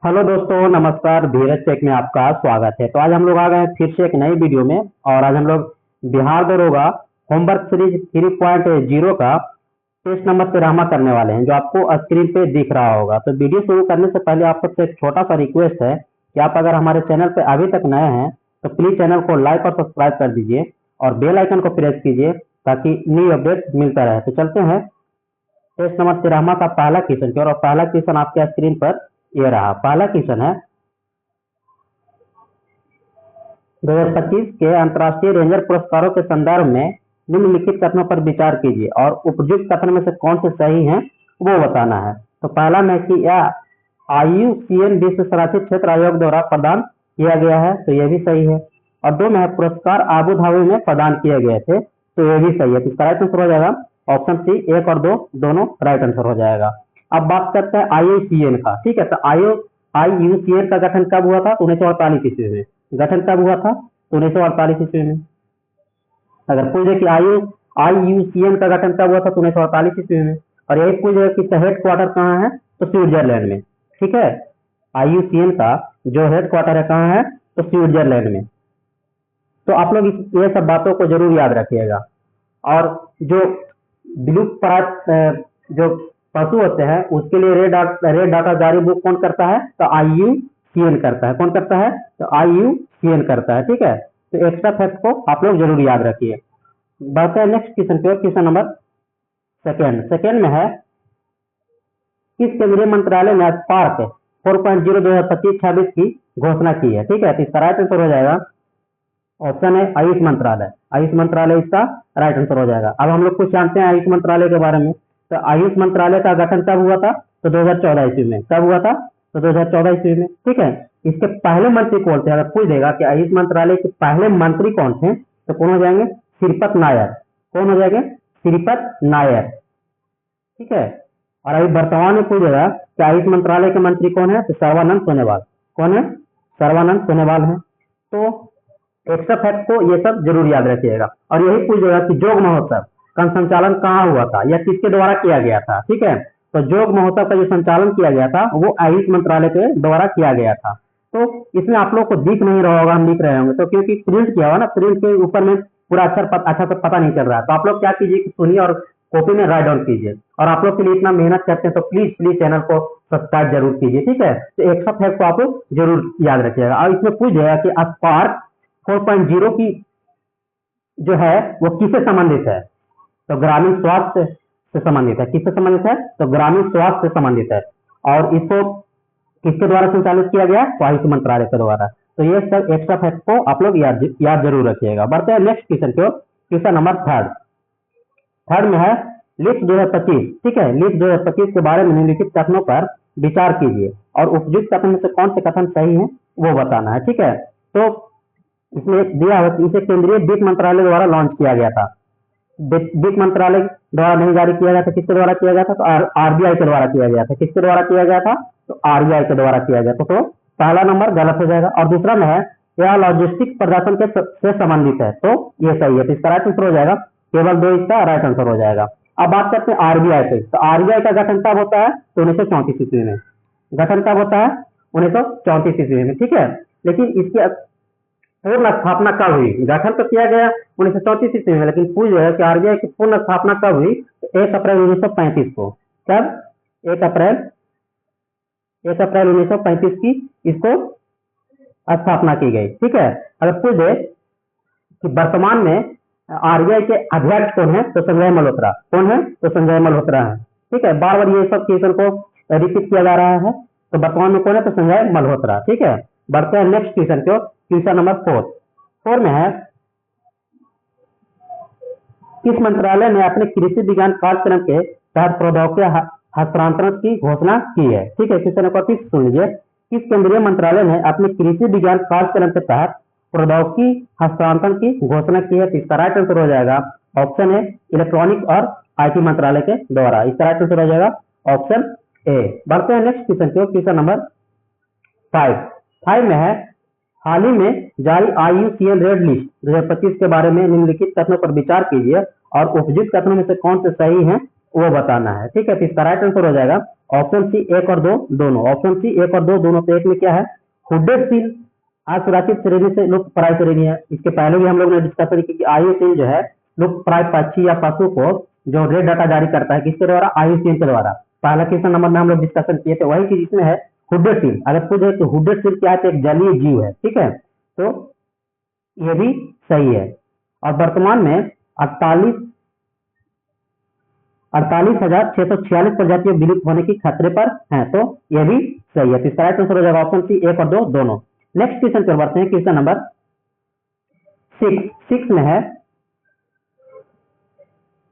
Hello दोस्तों, नमस्कार। धीरज take में आपका स्वागत है। तो आज हम लोग आ गए हैं फिर से एक नई वीडियो में। और आज हम लोग बिहार दरोगा होमवर्क सीरीज 3.0 का टेस्ट नंबर 13 करने वाले हैं, जो आपको स्क्रीन पे दिख रहा होगा। तो वीडियो शुरू करने से पहले आप सबसे एक छोटा सा रिक्वेस्ट है कि आप अगर हमारे चैनल पे अभी तक नए हैं तो प्लीज चैनल को लाइक और सब्सक्राइब कर दीजिए और बेल आइकन को प्रेस कीजिए ताकि न्यू अपडेट मिलता रहे। तो चलते हैं टेस्ट नंबर 13 का पहला क्वेश्चन की ओर। और पहला क्वेश्चन आपके स्क्रीन पर ये रहा। पहला क्वेश्चन है 2025 के अंतर्राष्ट्रीय रेंजर पुरस्कारों के संदर्भ में निम्नलिखित कथनों पर विचार कीजिए और उपयुक्त कथन में से कौन से सही हैं वो बताना है। तो पहला में कि यह IUCN विश्व संरक्षित क्षेत्र आयोग द्वारा प्रदान किया गया है, तो यह भी सही है। और दो में है पुरस्कार आबू धाबी में प्रदान किए गए थे, तो यह भी सही है। तो इसका राइट आंसर हो जाएगा ऑप्शन सी। 1 और 2 दोनों राइट आंसर हो जाएगा। अब बात करते हैं IUCN का। ठीक है, तो IUCN का गठन कब हुआ था? 1948 ईस्वी में। गठन कब हुआ था? 1948 ईस्वी में। अगर पूछे कि IUCN का गठन कब हुआ था? 1948 ईस्वी में। और यही पूछे कि हेड क्वार्टर कहाँ है? तो स्विट्जरलैंड में। ठीक है, IUCN का जो हेड क्वार्टर है कहाँ है? तो स्विट्जरलैंड में। तो आप लोग ये सब बातों को जरूर याद रखिएगा। और जो विलुप्त प्राय जो पशु होते हैं उसके लिए रेड डाटा जारी बुक कौन करता है? तो IUCN करता है। कौन करता है? तो IUCN करता है। ठीक है, तो एक्स्ट्रा फैक्ट को आप लोग जरूर याद रखिए। बढ़ते हैं नेक्स्ट क्वेश्चन की ओर। क्वेश्चन नंबर सेकेंड में है किस केंद्रीय मंत्रालय ने स्पार्क 4.0 2025-26 की घोषणा की है? ठीक है, तो इसका राइट आंसर हो जाएगा ऑप्शन है आयुष मंत्रालय। आयुष मंत्रालय इसका राइट आंसर हो जाएगा। अब हम लोग कुछ जानते हैं आयुष मंत्रालय के बारे में। तो आयुष मंत्रालय का गठन कब हुआ था? तो 2014 ईस्वी में। कब हुआ था? तो 2014 ईस्वी में। ठीक है, इसके पहले मंत्री कौन थे? अगर पूछ देगा कि आयुष मंत्रालय के पहले मंत्री कौन थे, तो कौन हो जाएंगे? श्रीपद नायर। कौन हो जाएंगे? श्रीपद नायर। ठीक है, और अभी वर्तमान में पूछ देगा कि आयुष मंत्रालय के मंत्री कौन है? तो सर्बानंद सोनोवाल। कौन है? सर्बानंद सोनोवाल है। तो एक्स्ट्रा फैक्ट को ये सब जरूर याद रखिएगा। और यही पूछेगा कि योग महोत्सव का संचालन कहाँ हुआ था या किसके द्वारा किया गया था? ठीक है, तो योग महोत्सव का जो संचालन किया गया था वो आयुष मंत्रालय के द्वारा किया गया था। तो इसमें आप लोग को दिख नहीं रहा होगा, हम लिख रहे होंगे तो क्योंकि प्रिंट किया हुआ ना, प्रिंट के ऊपर में पूरा अच्छा से पता नहीं चल रहा है। तो आप लोग क्या कीजिए कि सुनिए और कॉपी में राइट डाउन कीजिए। और आप लोग के लिए इतना मेहनत करते हैं तो प्लीज चैनल को सब्सक्राइब जरूर कीजिए। ठीक है, तो एक्स्ट्रा फैक्ट को आप लोग जरूर याद रखिएगा। और इसमें पूछ जाएगा कि स्पार्क 4.0 की जो है वो किससे संबंधित है? तो ग्रामीण स्वास्थ्य से संबंधित है। किससे संबंधित है? तो ग्रामीण स्वास्थ्य से संबंधित है। और इसको किसके द्वारा संचालित किया गया? तो आयुष मंत्रालय के द्वारा। तो ये सब एक्स्ट्रा फैक्ट को आप लोग याद जरूर रखिएगा। बढ़ते हैं नेक्स्ट क्वेश्चन की ओर। क्वेश्चन नंबर थर्ड में है लिस्ट 2025। ठीक है, लिस्ट 2025 के बारे में निम्नलिखित कथनों पर विचार कीजिए और उपयुक्त कथन में से कौन से कथन सही है वो बताना है। ठीक है, तो इसमें दिया है कि इसे केंद्रीय वित्त मंत्रालय द्वारा लॉन्च किया गया था। वित्त मंत्रालय द्वारा नहीं जारी किया गया था। किसके द्वारा किया गया था? तो RBI के द्वारा किया गया था। किसके द्वारा किया गया था? तो RBI के द्वारा किया गया था। तो पहला नंबर गलत हो जाएगा। और दूसरा में है यह लॉजिस्टिक प्रदर्शन के से संबंधित है, तो ये सही है। तो इसका राइट आंसर हो जाएगा केवल 2 इसका राइट आंसर हो जाएगा। अब बात करते हैं RBI पे। तो RBI का गठन कब होता है? तो 1934 ईस्वी में। गठन कब होता है? 1934 ईस्वी में। ठीक है, लेकिन इसकी पूर्ण स्थापना कब हुई? गठन तो किया गया 1934 ईस्वी में, लेकिन पूछ रहा है कि RBI की पूर्ण स्थापना कब हुई? तो 1 अप्रैल 1935 को। कब? 1 अप्रैल 1935 की इसको स्थापना की गई। ठीक है, अगर पूछ दे कि वर्तमान में RBI के अध्यक्ष कौन है? तो संजय मल्होत्रा। कौन है? तो संजय मल्होत्रा है। ठीक है, बार बार ये सब क्वेश्चन को रिपीट किया जा रहा है। तो वर्तमान में कौन है? तो संजय मल्होत्रा। ठीक है, बढ़ते हैं नेक्स्ट क्वेश्चन को। क्वेश्चन नंबर 4 में है किस मंत्रालय ने अपने कृषि विज्ञान कार्यक्रम के तहत प्रौद्योगिकी हस्तांतरण की घोषणा की है? ठीक है, क्वेश्चन नंबर 5 सुन लीजिए। किस केंद्रीय मंत्रालय ने अपने कृषि विज्ञान कार्यक्रम के तहत प्रौद्योगिकी हस्तांतरण की घोषणा की है? तो इसका राइट आंसर हो जाएगा ऑप्शन है इलेक्ट्रॉनिक और IT मंत्रालय के द्वारा। इसका राइट आंसर हो जाएगा ऑप्शन ए। बढ़ते हैं नेक्स्ट क्वेश्चन को। क्वेश्चन नंबर 5 में है हाल ही में जारी IUCN रेड लिस्ट 2025 के बारे में निम्नलिखित कथनों पर विचार कीजिए और उपयुक्त कथनों में से कौन से सही हैं वो बताना है। ठीक है, तो इसका राइट आंसर हो जाएगा ऑप्शन सी 1 और 2 दोनों। ऑप्शन सी 1 और 2 दोनों। तो एक में क्या है, हुडेड सील असुरक्षित श्रेणी से लुप्त प्राय श्रेणी है। इसके पहले भी हम लोग ने डिस्कशन की कि आयुसीन जो है लुप्त प्राय पक्षी या पशु को जो रेड डाटा जारी करता है, किसके द्वारा, आयुसीन के द्वारा। पहला क्वेश्चन नंबर में हम लोग डिस्कशन किए थे, वही चीज इसमें है हुडेड सील। अगर पूछे कि हुडेड सील क्या है, तो एक जलीय जीव है। ठीक है, तो ये भी सही है। और वर्तमान में 48,646 प्रजातियों विलुप्त होने की खतरे पर हैं, तो यह भी सही है। तो इसका राइट आंसर हो जाएगा ऑप्शन सी 1 और 2 दोनों। नेक्स्ट क्वेश्चन पर बढ़ते हैं, क्वेश्चन नंबर 6 में है,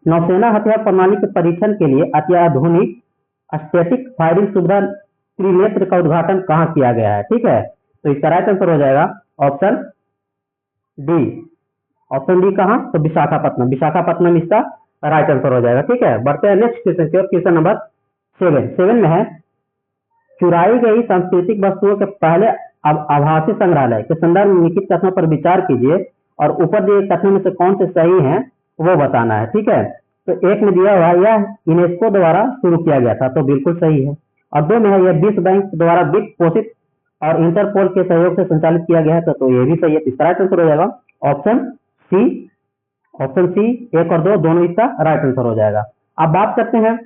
नौसेना हथियार प्रणाली के परीक्षण के लिए अत्याधुनिक स्टैटिक फायरिंग सुविधा त्रिनेत्र का उद्घाटन कहाँ किया गया है। ठीक है, तो इसका राइट आंसर हो जाएगा ऑप्शन डी। ऑप्शन डी कहाँ, तो विशाखापट्टनम। विशाखापट्टनम इसका राइट आंसर हो जाएगा। ठीक है, बढ़ते हैं नेक्स्ट क्वेश्चन की ओर। क्वेश्चन नंबर 7 में है, चुराई गई सांस्कृतिक वस्तुओं के पहले आभासी संग्रहालय के संदर्भ में निम्नलिखित कथनों पर विचार कीजिए और ऊपर दिए कथनों में से कौन से सही हैं वो बताना है। ठीक है, तो एक में दिया हुआ यह यूनेस्को द्वारा शुरू किया गया था, तो बिल्कुल सही है। और 2 में है, यह विश्व बैंक द्वारा वित्त पोषित और इंटरपोल के सहयोग से संचालित किया गया है, तो ये भी सही है। इसका राइट आंसर हो जाएगा ऑप्शन सी। ऑप्शन सी 1 और 2 दोनों इसका राइट आंसर हो जाएगा। अब बात करते हैं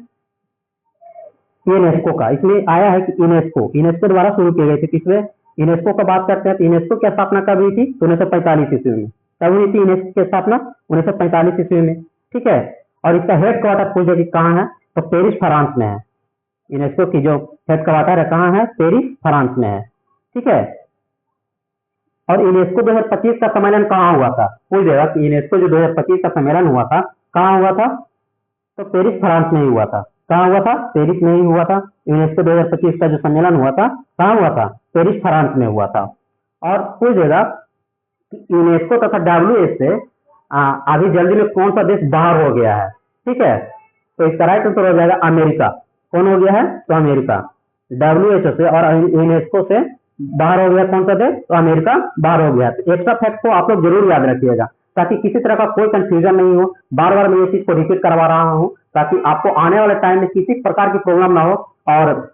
यूनेस्को का। इसमें आया है कि यूनेस्को द्वारा शुरू किए गए थे। किसमें, यूनेस्को का बात करते हैं तो यूनेस्को की स्थापना कब हुई थी, 1945 ईस्वी में। कब हुई थी यूनेस्को की स्थापना, 1945 ईस्वी में। ठीक है, और इसका हेड क्वार्टर पूछे कि कहाँ है, तो पेरिस फ्रांस में है। यूनेस्को की जो हेड क्वार्टर है कहाँ है, पेरिस फ्रांस में है। ठीक है, और यूनेस्को 2025 का सम्मेलन कहाँ हुआ था, पूछ देगा कि यूनेस्को जो 2025 का सम्मेलन हुआ था कहाँ हुआ था, तो पेरिस फ्रांस में ही हुआ था। कहाँ हुआ था, पेरिस में ही हुआ था। यूनेस्को 2025 का जो सम्मेलन हुआ था कहाँ हुआ था, पेरिस फ्रांस में हुआ था। और पूछ देगा कि यूनेस्को तथा डब्ल्यूएच से अभी जल्दी में कौन सा देश बाहर हो गया है। ठीक है, तो इसका राइट आंसर हो जाएगा अमेरिका। कौन हो गया है, तो अमेरिका। डब्ल्यूएचओ से और यूनेस्को से बाहर हो गया कौन सा देश, तो अमेरिका बाहर हो गया। तो एक्स्ट्रा फैक्ट को आप लोग जरूर याद रखिएगा ताकि किसी तरह का कोई कंफ्यूजन नहीं हो। बार बार मैं ये चीज को रिपीट करवा रहा हूँ ताकि आपको आने वाले टाइम में किसी प्रकार की प्रॉब्लम ना हो और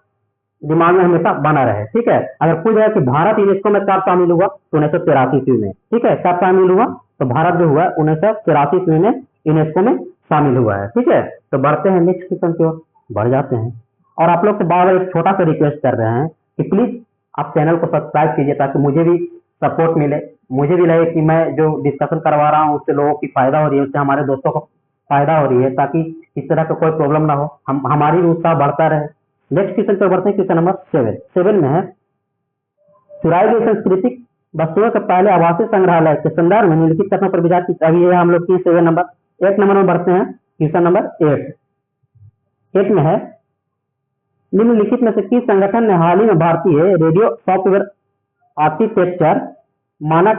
दिमाग में हमेशा बना रहे। ठीक है, अगर पूछ जाए कि भारत यूनेस्को में कब शामिल हुआ, तो 1983 ईस्वी में। ठीक है, कब शामिल हुआ, तो भारत जो हुआ 1983 ईस्वी में यूनेस्को में शामिल हुआ है। ठीक है, तो बढ़ते हैं नेक्स्ट क्वेश्चन की ओर, बढ़ जाते हैं। और आप लोग से बार बार एक छोटा सा रिक्वेस्ट कर रहे हैं कि प्लीज आप चैनल को सब्सक्राइब कीजिए ताकि मुझे भी सपोर्ट मिले, मुझे भी लगे कि मैं जो डिस्कशन करवा रहा हूँ उससे लोगों की फायदा हो रही है, उससे हमारे दोस्तों को फायदा हो रही है, ताकि इस तरह का कोई प्रॉब्लम ना हो, हमारी भी उत्साह बढ़ता रहे। नेक्स्ट क्वेश्चन पर बढ़ते हैं, क्वेश्चन नंबर 7 में है, चुराई गई सांस्कृतिक वस्तुओं के पहले आवासीय संग्रहालय के संदर्भ में निम्नलिखित कथनों पर विचार कीजिए। अभी ये हम लोग की 7 नंबर 8 नंबर में बढ़ते हैं, क्वेश्चन नंबर 8 में है, निम्नलिखित में से किस संगठन ने हाल ही में भारतीय रेडियो सॉफ्टवेयर आर्किटेक्चर मानक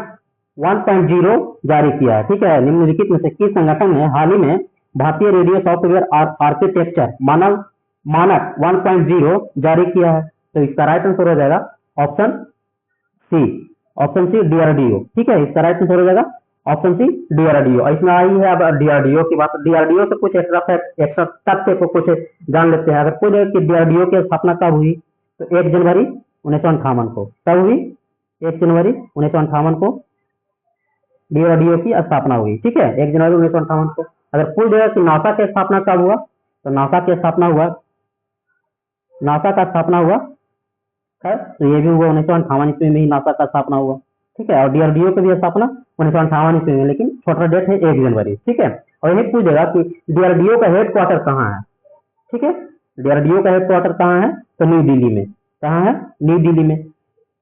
1.0 जारी किया है। ठीक है, निम्नलिखित में से किस संगठन ने हाल ही में भारतीय रेडियो सॉफ्टवेयर आर्किटेक्चर मानक 1.0 जारी किया है, तो इसका राइट आंसर हो जाएगा option C. Option C DRDO. ठीक है, इसका राइट आंसर हो जाएगा ऑप्शन सी डीआरडीओ। इसमें आई है अब डीआरडीओ की बात, डीआरडीओ से कुछ एक्स्ट्रा तथ्य को कुछ जान लेते हैं। अगर कोई देखे कि डीआरडीओ की स्थापना कब हुई, तो 1 जनवरी 1958 को। कब हुई, 1 जनवरी 1958 को डीआरडीओ की स्थापना हुई। ठीक है, 1 जनवरी 1958 को। अगर पूछ देगा कि नासा की स्थापना कब हुआ, तो नासा की स्थापना हुआ, नासा का स्थापना हुआ है, तो ये भी हुआ 1958 ईस्वी में ही नासा का स्थापना हुआ। ठीक है, और डीआरडीओ की भी स्थापना 1958 ईस्वी में, लेकिन छोटा डेट है 1 जनवरी। ठीक है, और ये पूछ देगा कि डीआरडीओ का हेड क्वार्टर कहाँ है। ठीक है, डीआरडीओ का हेड क्वार्टर कहाँ है, तो न्यू दिल्ली में। कहाँ है, न्यू दिल्ली में।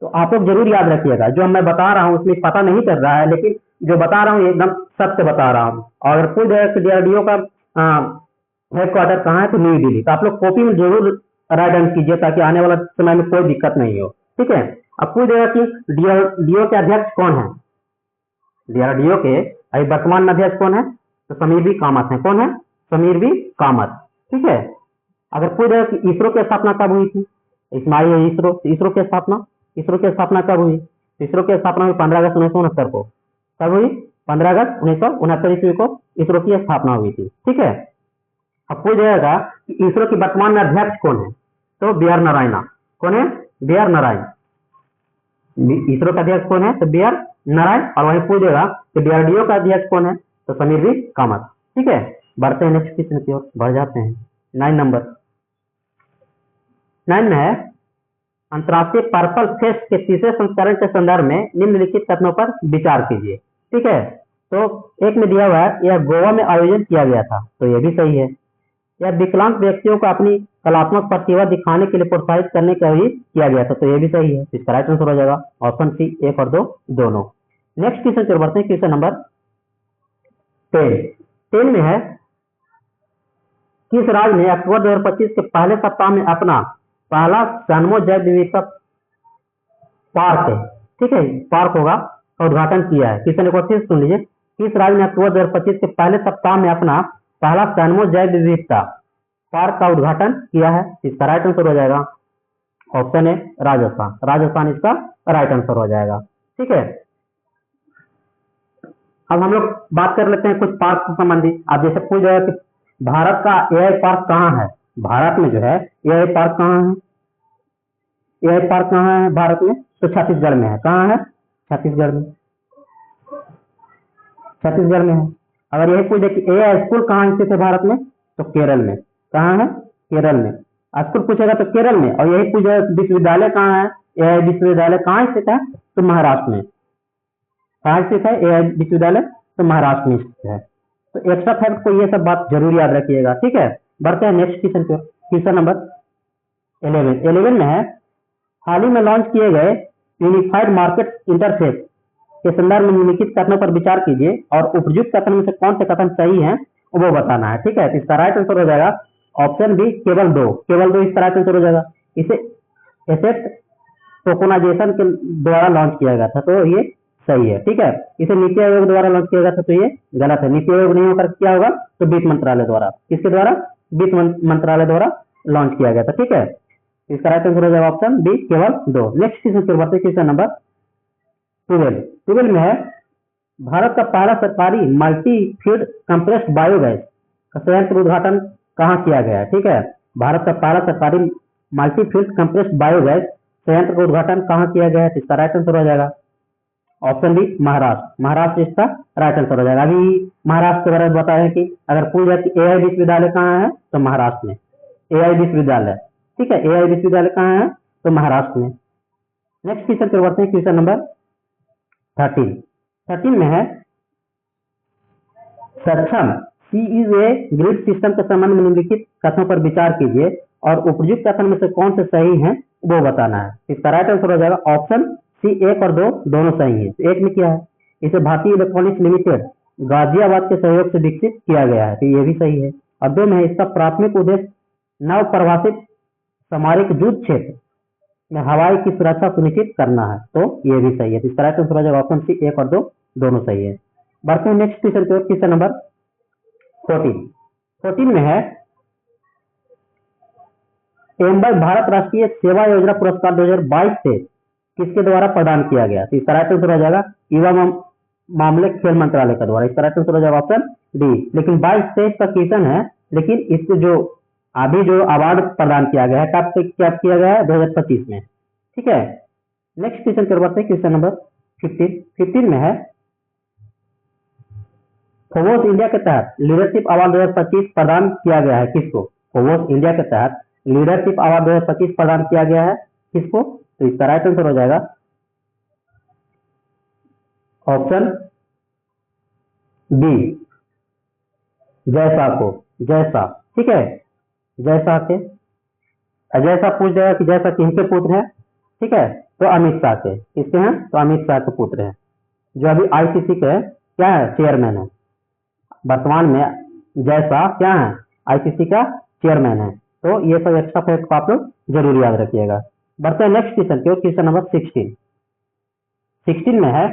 तो आप लोग जरूर याद रखिएगा, जो मैं बता रहा हूँ उसमें पता नहीं चल रहा है, लेकिन जो बता रहा हूँ एकदम सत्य बता रहा हूँ। और अगर पूछ देगा कि डीआरडीओ का हेड क्वार्टर कहाँ है, तो न्यू दिल्ली। तो आप लोग कॉपी में जरूर राइट डाउन कीजिए ताकि आने वाला समय में कोई दिक्कत नहीं हो। ठीक है, अब पूछ देगा कि डीआरडीओ के अध्यक्ष कौन है। डीआरडीओ के अभी वर्तमान अध्यक्ष कौन है, तो समीर बी कामत है। कौन है, समीर बी कामत। ठीक है, अगर पूछ देगा कि इसरो की स्थापना कब हुई थी, इसमें आई है इसरो की स्थापना कब हुई, इसरो की स्थापना हुई 15 अगस्त 1969 को। कब हुई, 15 अगस्त 1969 ईस्वी को इसरो की स्थापना हुई थी। ठीक है, अब पूछ जाएगा कि इसरो की वर्तमान में अध्यक्ष कौन है, तो बी आर नारायणा। कौन है? B are Narayan. इसरो का अध्यक्ष कौन है? तो बी आर नारायण। और वहीं पूछेगा कि डीआरडीओ का अध्यक्ष कौन है, तो समीर वी कामत। ठीक है, बढ़ते हैं नेक्स्ट क्वेश्चन की ओर, बढ़ जाते हैं 9 नंबर। 9 में है अंतर्राष्ट्रीय पर्पल फेस्ट के तीसरे संस्करण के संदर्भ में निम्नलिखित कथनों पर विचार कीजिए। ठीक है, तो एक में दिया हुआ है यह गोवा में आयोजन किया गया था, तो यह भी सही है। यह विकलांग व्यक्तियों को अपनी कलात्मक प्रतिभा दिखाने के लिए प्रोत्साहित करने का भी किया गया था, तो यह भी सही है। इसका राइट आंसर हो जाएगा ऑप्शन सी, 1 और 2 दोनों। नेक्स्ट क्वेश्चन की ओर बढ़ते हैं, क्वेश्चन नंबर 10। 10 में है किस राज्य ने अक्टूबर 2025 के पहले सप्ताह में अपना पहला सनमो जैव विविधता पार्क, ठीक है, पार्क होगा, का उद्घाटन किया है? क्वेश्चन एक बार फिर सुन लीजिए, किस राज्य ने अक्टूबर 2025 के पहले सप्ताह में अपना पहला सनमो जैव विविधता पार्क का उद्घाटन किया है? इसका राइट आंसर हो जाएगा ऑप्शन है राजस्थान। राजस्थान इसका राइट आंसर हो जाएगा। ठीक है, अब हम लोग बात कर लेते हैं कुछ पार्क से संबंधित। आप जैसे पूछ रहे कि भारत का एआई पार्क कहाँ है, भारत में जो है एआई पार्क कहाँ है, एआई पार्क कहाँ है भारत में, तो छत्तीसगढ़ में है। कहाँ है? छत्तीसगढ़ में, छत्तीसगढ़ में है। अगर यही पूछ दे कि एआई स्कूल कहाँ स्थित है भारत में, तो केरल में। कहाँ है? केरल में। स्कूल पूछेगा तो केरल में, और यही पूछेगा विश्वविद्यालय कहाँ है, एआई विश्वविद्यालय कहाँ स्थित है, तो महाराष्ट्र में। कहाँ स्थित है एआई विश्वविद्यालय, तो महाराष्ट्र में स्थित है। तो एक्स्ट्रा फैक्ट को ये सब बात जरूर याद रखिएगा। ठीक है, बढ़ते हैं नेक्स्ट क्वेश्चन पे। क्वेश्चन नंबर 11 में है हाल ही में लॉन्च किए गए यूनिफाइड मार्केट इंटरफेस के संदर्भ में निम्नलिखित कथनों पर विचार कीजिए और उपयुक्त कथन में से कौन से कथन सही हैं वो बताना है। ठीक है, इसका राइट आंसर हो जाएगा ऑप्शन बी, केवल दो इसका राइट आंसर हो जाएगा। इसे एसेट टोकनाइजेशन के द्वारा लॉन्च किया गया था, तो ये सही है। ठीक है, इसे नीति आयोग द्वारा लॉन्च किया गया था, तो ये गलत है। नीति आयोग नहीं होकर क्या होगा, तो वित्त मंत्रालय द्वारा। किसके द्वारा? वित्त मंत्रालय द्वारा लॉन्च किया गया था। ठीक है, इसका राइट आंसर हो जाएगा ऑप्शन बी, केवल 2। नेक्स्ट क्वेश्चन पर बढ़ते हैं, क्वेश्चन नंबर 12 में है भारत का पहला सरकारी मल्टी फीड कंप्रेस्ड बायोगैस का संयंत्र उद्घाटन कहाँ किया गया है? ठीक है, भारत का पहला सरकारी मल्टी फील्ड कंप्रेस्ड बायोगैस संयंत्र का उद्घाटन कहाँ किया गया है? इसका राइट आंसर हो जाएगा ऑप्शन बी, महाराष्ट्र। महाराष्ट्र इसका राइट आंसर हो जाएगा। अभी महाराष्ट्र के बारे में बताया कि अगर पूछ जाए कि एआई विश्वविद्यालय कहाँ है, तो महाराष्ट्र में एआई विश्वविद्यालय। ठीक है, एआई विश्वविद्यालय कहाँ है, तो महाराष्ट्र में। नेक्स्ट क्वेश्चन पर बढ़ते हैं, क्वेश्चन नंबर 13 में है सक्षम सी इज ए ग्रिड सिस्टम के संबंध में निम्नलिखित कथनों पर विचार कीजिए और उपयुक्त कथन में से कौन से सही हैं वो बताना है। इसका राइट आंसर हो जाएगा ऑप्शन सी, 1 और 2 दोनों सही हैं। तो 1 में क्या है, इसे भारतीय इलेक्ट्रॉनिक्स लिमिटेड गाजियाबाद के सहयोग से विकसित किया गया है, तो ये भी सही है। और 2 में है इसका प्राथमिक उद्देश्य नव परिभाषित सामरिक युद्ध क्षेत्र में हवाई की सुरक्षा सुनिश्चित करना है, तो ये भी सही है। तो इसका राइट आंसर हो जाएगा ऑप्शन सी, 1 और 2 दोनों सही है। बढ़ते हैं नेक्स्ट क्वेश्चन की ओर, क्वेश्चन नंबर 14 में है एम्बर भारत राष्ट्रीय सेवा योजना पुरस्कार 2022 से किसके द्वारा प्रदान किया गया? तो इसका राइट आंसर हो जाएगा युवा मामले खेल मंत्रालय के द्वारा। इसका राइट आंसर हो जाएगा ऑप्शन डी। लेकिन 22-23 का क्वेश्चन है, लेकिन इसको जो अभी जो अवार्ड प्रदान किया गया है कब से क्या किया गया है? 2025 में। ठीक है, नेक्स्ट क्वेश्चन कर बढ़ते हैं, क्वेश्चन नंबर 15 में है फोर्स इंडिया के तहत लीडरशिप अवार्ड 2025 प्रदान किया गया है किसको? फोर्स इंडिया के तहत लीडरशिप अवार्ड 2025 प्रदान किया गया है किसको? तो इसका राइट आंसर हो जाएगा ऑप्शन बी, जैसा को। जैसा, ठीक है, जैसा के अजय शाह पूछ जाएगा कि जैसा किनके पुत्र हैं? ठीक है, तो अमित शाह के। किसके हैं? तो अमित शाह के पुत्र हैं, जो अभी आईसीसी के क्या है? चेयरमैन है। वर्तमान में जैसा क्या है? आईसीसी का चेयरमैन है। तो ये सब एक्स्ट्रा फैक्ट को आप लोग जरूर याद रखिएगा। बढ़ते हैं नेक्स्ट क्वेश्चन की, क्वेश्चन नंबर 16 में है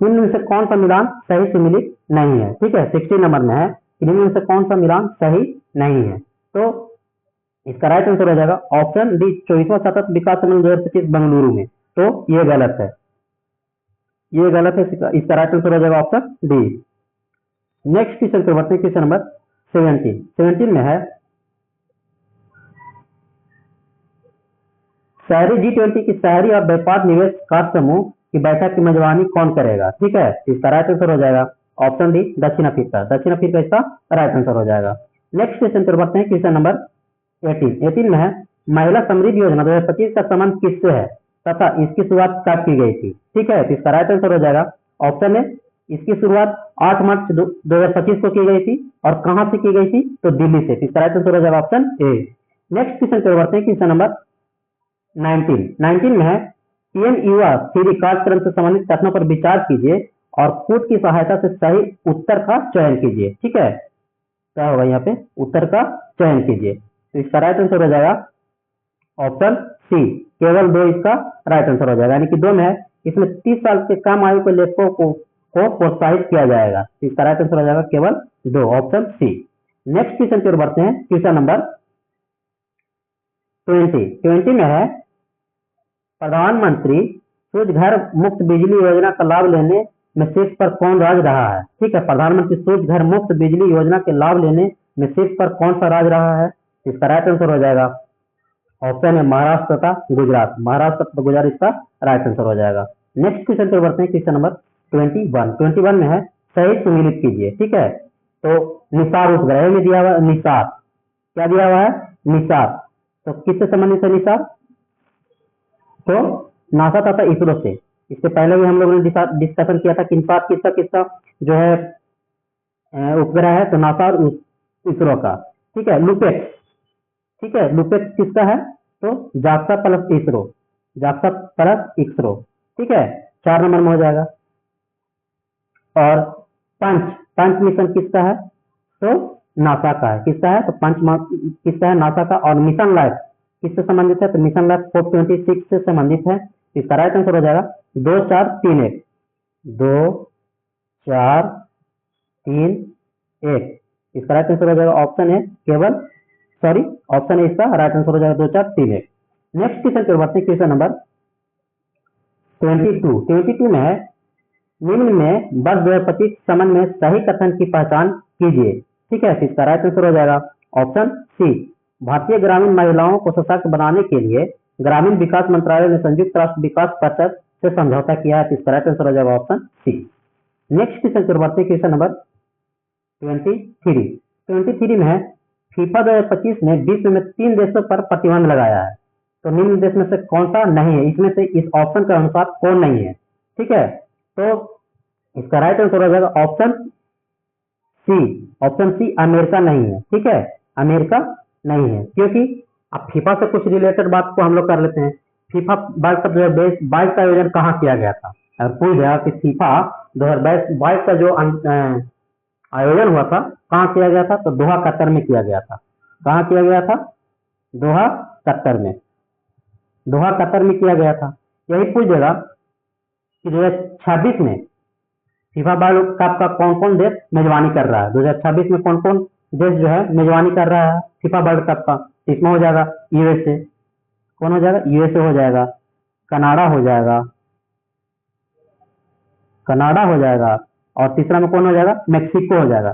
निम्न में से कौन सा मिलान सही सम्मिलित नहीं है? ठीक है, 16 नंबर में है निम्न में से कौन सा मिलान सही नहीं है? तो इसका राइट आंसर हो जाएगा ऑप्शन डी, 24वां सतत विकास सम्मेलन 2025 बेंगलुरु में। तो ये गलत है, ये गलत है। इसका राइट आंसर हो जाएगा ऑप्शन डी। नेक्स्ट क्वेश्चन पे बढ़ते हैं, क्वेश्चन नंबर 17 में है शहरी G20 की शहरी और व्यापार निवेश कार समूह की बैठक की मेजबानी कौन करेगा? ठीक है, इसका राइट आंसर हो जाएगा ऑप्शन डी, दक्षिण अफ्रीका। दक्षिण अफ्रीका इसका राइट आंसर हो जाएगा। नेक्स्ट क्वेश्चन पर बढ़ते हैं, क्वेश्चन नंबर 18 में है महिला समृद्धि योजना 2025 का संबंध किससे है तथा इसकी शुरुआत कब की गई थी? ठीक है, इसका राइट आंसर हो जाएगा ऑप्शन ए, इसकी शुरुआत 8 मार्च 2025 को की गई थी और कहां से की गई थी? तो दिल्ली से। इसका राइट आंसर हो जाएगा ऑप्शन ए। नेक्स्ट क्वेश्चन पर बढ़ते हैं, क्वेश्चन नंबर 19 में है पीएम युवा फ्री कार्यक्रम से संबंधित प्रश्नों पर विचार कीजिए और खुद की सहायता से सही उत्तर का चयन कीजिए। ठीक है, क्या होगा यहाँ पे? उत्तर का चयन कीजिए। तो इसका राइट आंसर हो जाएगा ऑप्शन सी, केवल 2 इसका राइट आंसर हो जाएगा, यानी कि 2 में है इसमें 30 साल के कम आयु के लेखकों को प्रोत्साहित किया जाएगा। इसका राइट आंसर हो जाएगा केवल 2, ऑप्शन सी। नेक्स्ट क्वेश्चन की ओर बढ़ते हैं, क्वेश्चन नंबर 20 में है प्रधानमंत्री सूर्य घर मुफ्त बिजली योजना का लाभ लेने में शीर्ष पर कौन राज्य रहा है? ठीक है, प्रधानमंत्री सूर्य घर मुफ्त बिजली योजना के लाभ लेने में शीर्ष पर कौन सा राज्य रहा है? इसका राइट आंसर हो जाएगा ऑप्शन है महाराष्ट्र तथा गुजरात। महाराष्ट्र तथा गुजरात इसका राइट आंसर हो जाएगा। नेक्स्ट क्वेश्चन पर बढ़ते हैं, क्वेश्चन नंबर 21 में है सही सुमिलित कीजिए। ठीक है, तो निसार उपग्रह में दिया हुआ निसार, क्या दिया हुआ है? निसार। तो किससे संबंधित है निसार? तो नासा तथा इसरो से। इससे पहले भी हम लोगों ने डिस्कशन किया था कि निसार किसका जो है उपग्रह है, तो नासा और इसरो का। ठीक है, लुपेक्स। ठीक है, लुपेक्स किसका है? तो JAXA plus ISRO, JAXA plus ISRO. ठीक है, 4 नंबर में हो जाएगा। और पंच मिशन किसका है? तो नासा का है। किसका है? तो पंच किसका है? नासा का। और मिशन लाइफ किससे संबंधित है? तो मिशन लाइफ 426 से संबंधित है। इसका राइट आंसर हो जाएगा 2 4 3 1, 2 4 3 1। इसका राइट आंसर हो जाएगा ऑप्शन है केवल, सॉरी ऑप्शन है इसका राइट आंसर हो जाएगा 2 4 3 1। नेक्स्ट क्वेश्चन की ओर बढ़ते हैं, क्वेश्चन नंबर 22 में है निम्न में वर्ष 2025 संबंध में सही कथन की पहचान कीजिए। ठीक है, इसका राइट आंसर हो जाएगा ऑप्शन सी, भारतीय ग्रामीण महिलाओं को सशक्त बनाने के लिए ग्रामीण विकास मंत्रालय ने संयुक्त राष्ट्र विकास परिषद से समझौता किया है। इसका राइट आंसर हो जाएगा ऑप्शन सी। नेक्स्ट क्वेश्चन की ओर बढ़ते हैं, क्वेश्चन नंबर 23 में है फीफा 2025 ने विश्व में 3 देशों पर प्रतिबंध लगाया है, तो निम्न देश में से कौन सा नहीं है? इसमें से इस ऑप्शन के अनुसार कौन नहीं है? ठीक है, तो इसका राइट आंसर हो जाएगा ऑप्शन सी, अमेरिका नहीं है। ठीक है, अमेरिका नहीं है, क्योंकि अब फीफा से कुछ रिलेटेड बात को हम लोग कर लेते हैं। फीफा वर्ल्ड कप 2022 का आयोजन कहाँ किया गया था? अगर पूछ गया कि फीफा 2022 का जो आयोजन हुआ था कहाँ किया गया था? तो दोहा कतर में किया गया था। कहाँ किया गया था? दोहा कतर में। दोहा कतर में किया गया था। यही पूछ देगा कि 2026 में फीफा वर्ल्ड कप का कौन कौन देश मेजबानी कर रहा है? 2026 में कौन कौन देश जो है मेजबानी कर रहा है फीफा वर्ल्ड कप का? इसमें हो जाएगा यूएसए। कौन हो जाएगा? यूएसए हो जाएगा, कनाडा हो जाएगा, और तीसरा में कौन हो जाएगा? मेक्सिको हो जाएगा,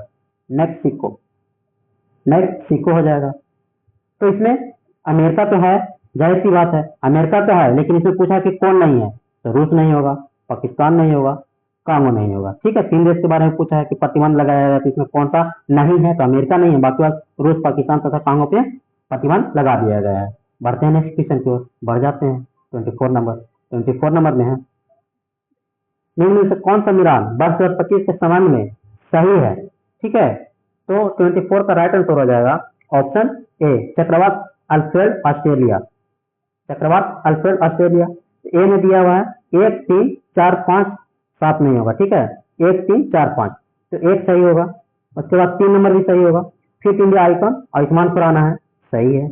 मेक्सिको हो जाएगा। तो इसमें अमेरिका तो है, जाहिर सी बात है अमेरिका तो है, लेकिन इसमें पूछा कि कौन नहीं है, तो रूस नहीं होगा, पाकिस्तान नहीं होगा, कांगो नहीं होगा। ठीक है, 3 देश के बारे में पूछा है कि प्रतिबंध लगाया गया, तो इसमें कौन सा नहीं है? तो अमेरिका नहीं है, बाकी बात रूस, पाकिस्तान तथा कांगो पे प्रतिबंध लगा दिया गया है। बढ़ते हैं नेक्स्ट क्वेश्चन की ओर, बढ़ जाते हैं 24 नंबर में है निम्न में से कौन सा मिलान वर्ष 2025 के संबंध में सही है? ठीक है, तो 24 का राइट आंसर हो जाएगा ऑप्शन ए, चक्रवात अल्फ्रेड ऑस्ट्रेलिया। ए में दिया हुआ है 1 3 4 5 7 नहीं होगा। ठीक है, 1 3 4 5, तो 1 सही होगा। उसके बाद 3 नंबर भी सही होगा। Fit India icon Ayushmann Khurrana है, सही है।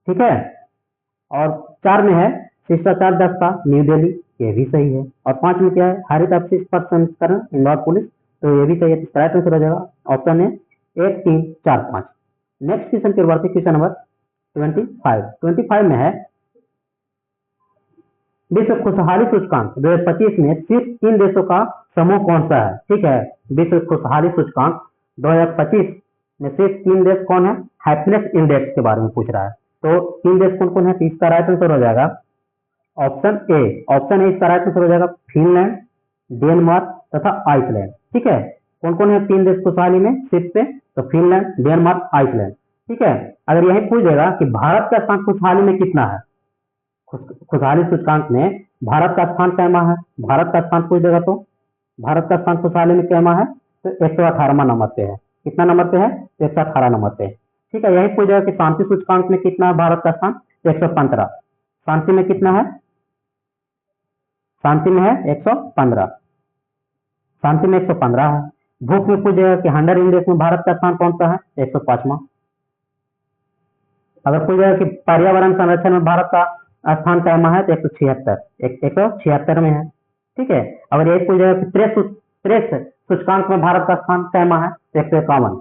ठीक है, और 4 में है शिष्टाचार दस्ता न्यू दिल्ली, ये भी सही है। और 5 में क्या है? हरित अपशिष्ट पर संस्करण इंदौर पुलिस, तो ये भी सही है। राइट आंसर हो जाएगा ऑप्शन है 1 3 4 5। नेक्स्ट क्वेश्चन की बढ़ते क्वेश्चन नंबर 25 में है विश्व खुशहाली सूचकांक 2025 में सिर्फ 3 देशों का समूह कौन सा है? ठीक है, विश्व खुशहाली सूचकांक 2025 में सिर्फ 3 देश कौन है? हैप्पीनेस इंडेक्स के बारे में पूछ रहा है। तो 3 देश कौन कौन है? तो इसका राइट आंसर हो जाएगा ऑप्शन ए इसका राइट आंसर हो जाएगा फिनलैंड, डेनमार्क तथा आइसलैंड। ठीक है, कौन कौन है 3 देश खुशहाली में शीर्ष पे? तो फिनलैंड, डेनमार्क, आइसलैंड। ठीक है, अगर यही पूछ देगा कि भारत का स्थान खुशहाली में कितना है, खुशहाली सूचकांक में भारत का स्थान कैमा है, भारत का स्थान पूछ देगा तो भारत का स्थान खुशहाली में कैमा है? तो 118वां नंबर पे है। कितना नंबर पे है? 118 नंबर पे। ठीक है, यही पूछ देगा कि शांति सूचकांक में कितना है भारत का स्थान? 115। शांति में कितना है? शांति में है 115। शांति में 115 है। भूख में पूछ देगा कि हंगर इंडेक्स में भारत का स्थान कौन सा है? 105वां। अगर पूछ देगा कि पर्यावरण संरक्षण में भारत का स्थान कैमा है? तो 176 में है। ठीक है, अगर यही पूछ देगा कि प्रेस सूचकांक में भारत का स्थान कैमा है? तो 151।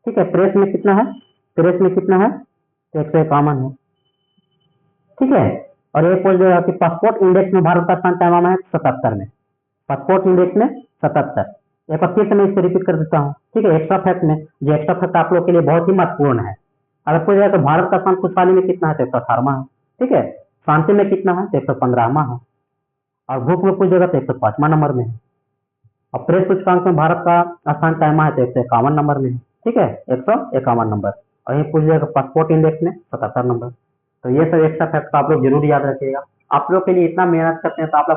ठीक है, प्रेस में कितना है? प्रेस में कितना है? तो 151 है। ठीक है, और ये पूछ देगा कि पासपोर्ट इंडेक्स में भारत का स्थान कैमा है? 77 में। पासपोर्ट इंडेक्स में 77। एक बार फिर से मैं इसको रिपीट कर देता हूँ। ठीक है, एक्स्ट्रा फैक्ट में, जो एक्स्ट्रा फैक्ट आप लोग के लिए बहुत ही महत्वपूर्ण है। अगर पूछ जाए तो भारत का स्थान खुशहाली में कितना है? तो 118वां है। ठीक है, शांति में कितना है? तो 115वां है। और भूख में पूछ जाएगा तो 105वां नंबर में है। और प्रेस सूचकांक में भारत का स्थान कैमा है? तो 151 नंबर में है। ठीक है, 151 नंबर। और ये पूछ जाएगा पासपोर्ट इंडेक्स में 77 नंबर। तो ये सब एक्स्ट्रा फैक्ट आप लोग जरूर याद रखिएगा। आप लोग के लिए इतना मेहनत करते हैं तो आप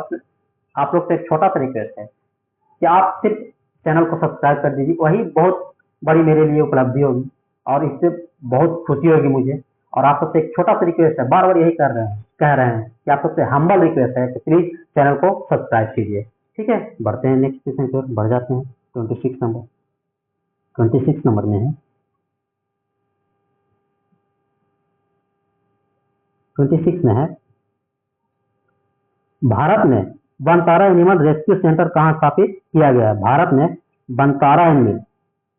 लोग से एक छोटा सा रिक्वेस्ट है कि आप सिर्फ चैनल को सब्सक्राइब कर दीजिए, वही बहुत बड़ी मेरे लिए उपलब्धि होगी और इससे बहुत खुशी होगी मुझे। और आप सबसे एक छोटा सा रिक्वेस्ट है, बार बार यही कह रहे हैं कि आप सबसे हम्बल रिक्वेस्ट है कि प्लीज चैनल को सब्सक्राइब कीजिए। ठीक है, बढ़ते हैं नेक्स्ट क्वेश्चन की ओर, बढ़ जाते हैं। 26 नंबर में है। 26 में है, भारत में बनतारा एनिमल रेस्क्यू सेंटर कहाँ स्थापित किया गया है? भारत में बनतारा एनिमल,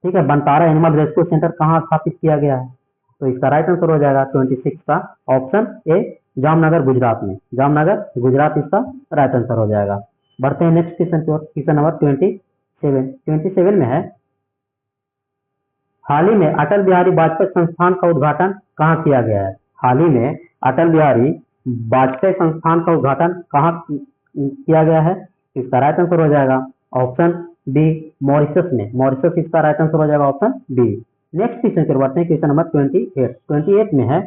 ठीक है, बनतारा एनिमल रेस्क्यू सेंटर कहाँ स्थापित किया गया है? तो इसका राइट आंसर हो जाएगा 26 का ऑप्शन ए, जामनगर गुजरात में। जामनगर गुजरात इसका राइट आंसर हो जाएगा। बढ़ते हैं नेक्स्ट क्वेश्चन की ओर। क्वेश्चन नंबर 27 में है, हाल ही में अटल बिहारी वाजपेयी संस्थान का उद्घाटन कहाँ किया गया है? हाल ही में अटल बिहारी वाजपेयी संस्थान का उद्घाटन कहाँ किया गया है? इसका राइट आंसर हो जाएगा ऑप्शन बी, मॉरिशस में। मॉरिशस इसका राइट आंसर हो जाएगा ऑप्शन बी। नेक्स्ट क्वेश्चन करवाते हैं, क्वेश्चन नंबर 28 में है,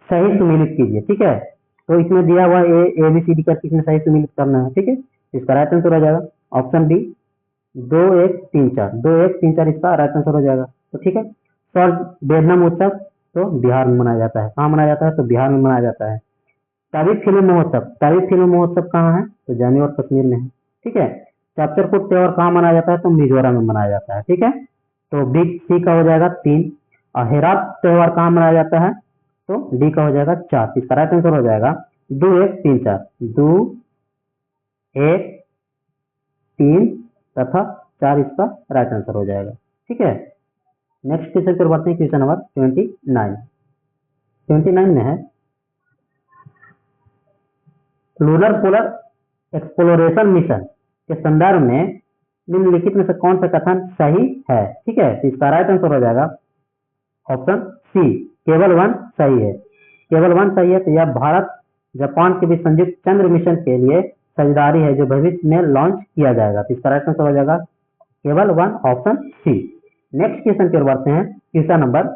सही सुमेलित कीजिए। ठीक है, तो इसमें दिया हुआ ABCD करके इसमें सही सुमेलित करना है। ठीक है, इसका राइट आंसर हो जाएगा ऑप्शन बी, 2 1 3 4। 2 1 3 4 इसका राइट आंसर हो जाएगा। तो ठीक है, सर बेरनम उत्सव तो बिहार में मनाया जाता है। कहाँ मनाया जाता है? तो बिहार में मनाया जाता है। तारीफ फिल्म महोत्सव कहाँ है? तो जम्मू और कश्मीर में है। ठीक है, चाचरपुर त्योहार कहाँ मनाया जाता है? तो मिजोरम में मनाया जाता है। ठीक है, तो बी सी का हो जाएगा 3। और हेरात त्योहार कहाँ मनाया जाता है? तो डी का हो जाएगा 4। इसका राइट आंसर हो जाएगा 2 1 3 4। 2 1 3 तथा 4 इसका राइट आंसर हो जाएगा। ठीक है, नेक्स्ट क्वेश्चन पर बढ़ते हैं। क्वेश्चन नंबर 29 में है, लूनर पोलर एक्सप्लोरेशन मिशन के संदर्भ में निम्नलिखित में से कौन सा कथन सही है? ठीक है, तो इसका राइट आंसर हो जाएगा ऑप्शन सी, केवल 1 सही है। केवल 1 सही है। तो यह भारत जापान के बीच संयुक्त चंद्र मिशन के लिए साझेदारी है जो भविष्य में लॉन्च किया जाएगा। तो इसका राइट आंसर हो जाएगा केवल 1 ऑप्शन सी। नेक्स्ट क्वेश्चन की ओर बढ़ते हैं। क्वेश्चन नंबर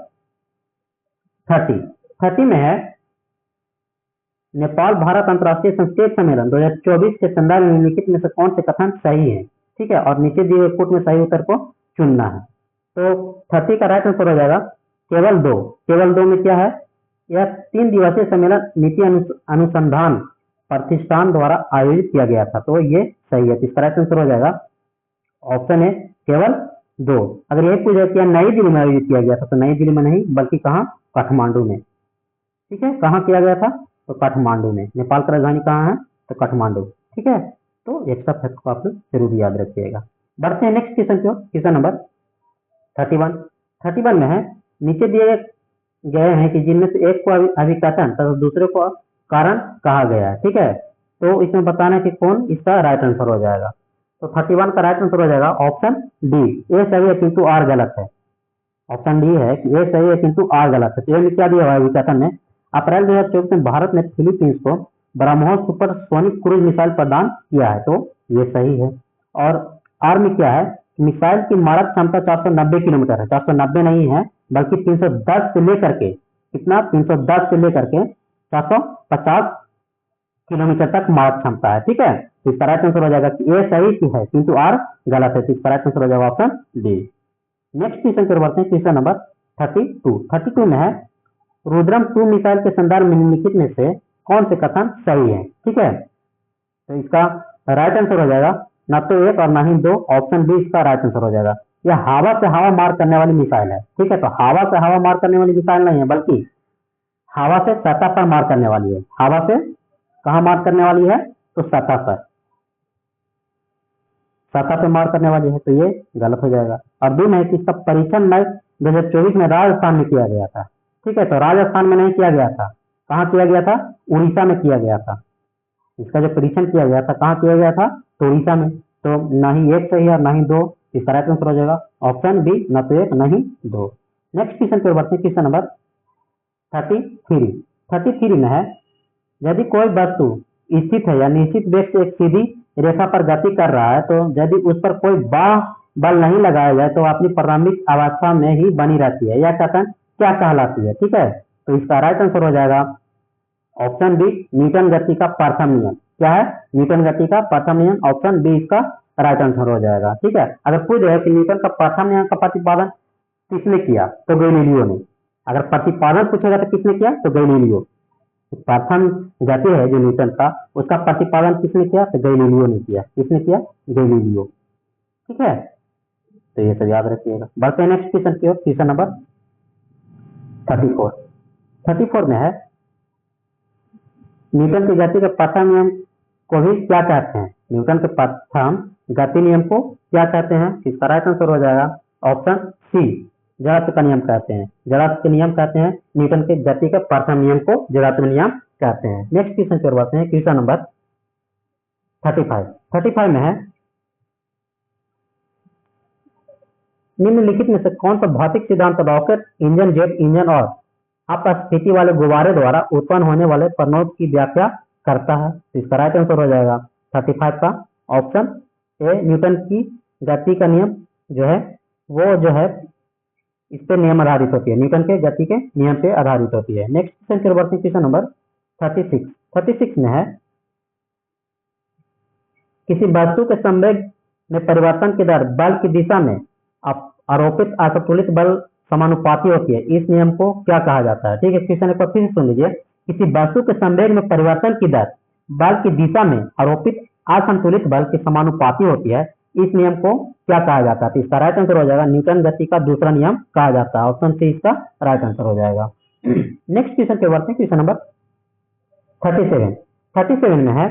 30 में है, नेपाल भारत अंतर्राष्ट्रीय संस्कृत सम्मेलन 2024 के संदर्भ में निम्नलिखित में से कौन से कथन सही है? ठीक है, और नीचे दिए हुए पुट में सही उत्तर को चुनना है। तो 30 का राइट आंसर हो जाएगा केवल 2। केवल 2 में क्या है? यह 3 दिवसीय सम्मेलन नीति अनुसंधान प्रतिष्ठान द्वारा आयोजित किया गया था। तो ये सही है। इसका राइट आंसर हो जाएगा ऑप्शन है केवल 2। अगर यही पूछा कि नई दिल्ली में आयोजित किया गया था, तो नई दिल्ली में नहीं बल्कि कहाँ? काठमांडू में। ठीक है, कहाँ किया गया था? तो काठमांडू में। नेपाल की राजधानी कहाँ है? तो काठमांडू। ठीक है, तो एक्स्ट्रा फैक्ट को आप लोग जरूर याद रखिएगा। बढ़ते हैं नेक्स्ट क्वेश्चन की ओर। क्वेश्चन नंबर 31 में है, नीचे दिए गए हैं कि जिनमें से एक को अभिकथन तथा दूसरे को कारण कहा गया है। ठीक है, तो इसमें बताना है कि कौन इसका राइट आंसर हो जाएगा। तो 31 का राइट आंसर हो जाएगा ऑप्शन डी, ए सही है किंतु आर गलत है। ऑप्शन डी है कि ए सही है किंतु आर गलत है। तो ये क्या दिया हुआ है विज्ञापन में, अप्रैल 2024 में भारत ने फिलीपींस को ब्रह्मोस सुपरसोनिक क्रूज मिसाइल प्रदान किया है, तो ये सही है। और आर में क्या है, मिसाइल की मारक क्षमता 490 किलोमीटर है, 490 नहीं है बल्कि 310 से लेकर के कितना, 310 से लेकर के 450 किलोमीटर तक मारक क्षमता है। ठीक है, तो इसका राइट आंसर हो जाएगा कि ए सही है किंतु आर गलत है, तो इसका राइट आंसर हो जाएगा ऑप्शन डी। नेक्स्ट क्वेश्चन की ओर बढ़ते हैं, क्वेश्चन नंबर 32 में है रुद्रम 2 मिसाइल के संदर्भ में निम्नलिखित में से कौन से कथन सही है। ठीक है, तो इसका राइट आंसर हो जाएगा ना तो 1 और ना ही 2, ऑप्शन बी इसका राइट आंसर हो जाएगा। यह हवा से हवा मार करने वाली मिसाइल है। ठीक है, तो हवा से हवा मार करने वाली मिसाइल नहीं है बल्कि हवा से सतह पर मार करने वाली है। हवा से कहाँ मार करने वाली है, तो सतह पर, सतह पे मार करने वाली है, तो ये गलत हो जाएगा। और दूसरा है कि इसका परीक्षण मई 2024 में राजस्थान में किया गया था। ठीक है, तो राजस्थान में नहीं किया गया था, कहाँ किया गया था, उड़ीसा में किया गया था। इसका जो परीक्षण किया गया था कहाँ किया गया था, तो उड़ीसा में। तो ना ही 1 सही है और ना ही 2, इसका राइट आंसर हो जाएगा ऑप्शन बी, ना तो 1 ना ही 2। नेक्स्ट क्वेश्चन पे बढ़ते हैं, क्वेश्चन नंबर 33 में है यदि कोई वस्तु स्थित है या निश्चित वेग से एक सीधी रेखा पर गति कर रहा है, तो यदि उस पर कोई बाह्य बल नहीं लगाया जाए तो अपनी प्रारंभिक अवस्था में ही बनी रहती है, यह कथन क्या कहलाती है। ठीक है, तो इसका राइट आंसर हो जाएगा ऑप्शन बी, न्यूटन गति का प्रथम नियम। क्या है, न्यूटन गति का प्रथम नियम, ऑप्शन बी इसका राइट आंसर हो जाएगा। ठीक है, अगर पूछ रहे कि न्यूटन का प्रथम नियम का प्रतिपादन किसने किया, तो गैलीलियो ने। अगर प्रतिपादन पूछेगा तो किसने किया, तो गैलीलियो। प्रथम गति है जो न्यूटन का, उसका प्रतिपादन किसने किया, तो गैलीलियो ने किया। किसने किया, गैलीलियो। ठीक है, तो ये सब याद रखिएगा। बढ़ते हैं नेक्स्ट क्वेश्चन की ओर, क्वेश्चन नंबर 34 में है न्यूटन की गति के प्रथम नियम को भी क्या कहते हैं। न्यूटन के प्रथम गति नियम को क्या कहते हैं, इसका राइट आंसर हो जाएगा ऑप्शन सी, जड़त्व का नियम कहते हैं। जड़त्व के नियम कहते हैं न्यूटन के गति के प्रथम नियम को जड़त्व नियम कहते हैं। नेक्स्ट क्वेश्चन की ओर बढ़ते हैं, क्वेश्चन नंबर 35 में है निम्नलिखित में से कौन सा भौतिक सिद्धांत रॉकेट इंजन, जेट इंजन और अपस्फीति वाले गुब्बारे द्वारा उत्पन्न होने वाले प्रणोद की व्याख्या करता है। तो इसका राइट आंसर हो जाएगा 35 का ऑप्शन ए, न्यूटन की गति का नियम जो है वो जो है इस पे नियम आधारित होती है, न्यूटन के गति के नियम पे आधारित होती है। नेक्स्ट क्वेश्चन की बढ़ते हैं, क्वेश्चन नंबर 36 में है किसी वस्तु के संवेग में परिवर्तन के दर बल की दिशा में आरोपित असंतुलित बल समानुपाती होती है, इस नियम को क्या कहा जाता है। ठीक है, क्वेश्चन एक बार फिर सुन लीजिए, किसी वस्तु के संवेग में परिवर्तन की दर बल की दिशा में आरोपित असंतुलित बल के समानुपाती होती है, इस नियम को क्या कहा जाता है। तो इसका राइट आंसर हो जाएगा न्यूटन गति का दूसरा नियम कहा जाता है, ऑप्शन सी इसका राइट आंसर हो जाएगा। नेक्स्ट क्वेश्चन पे बढ़ते हैं, क्वेश्चन नंबर 37 में है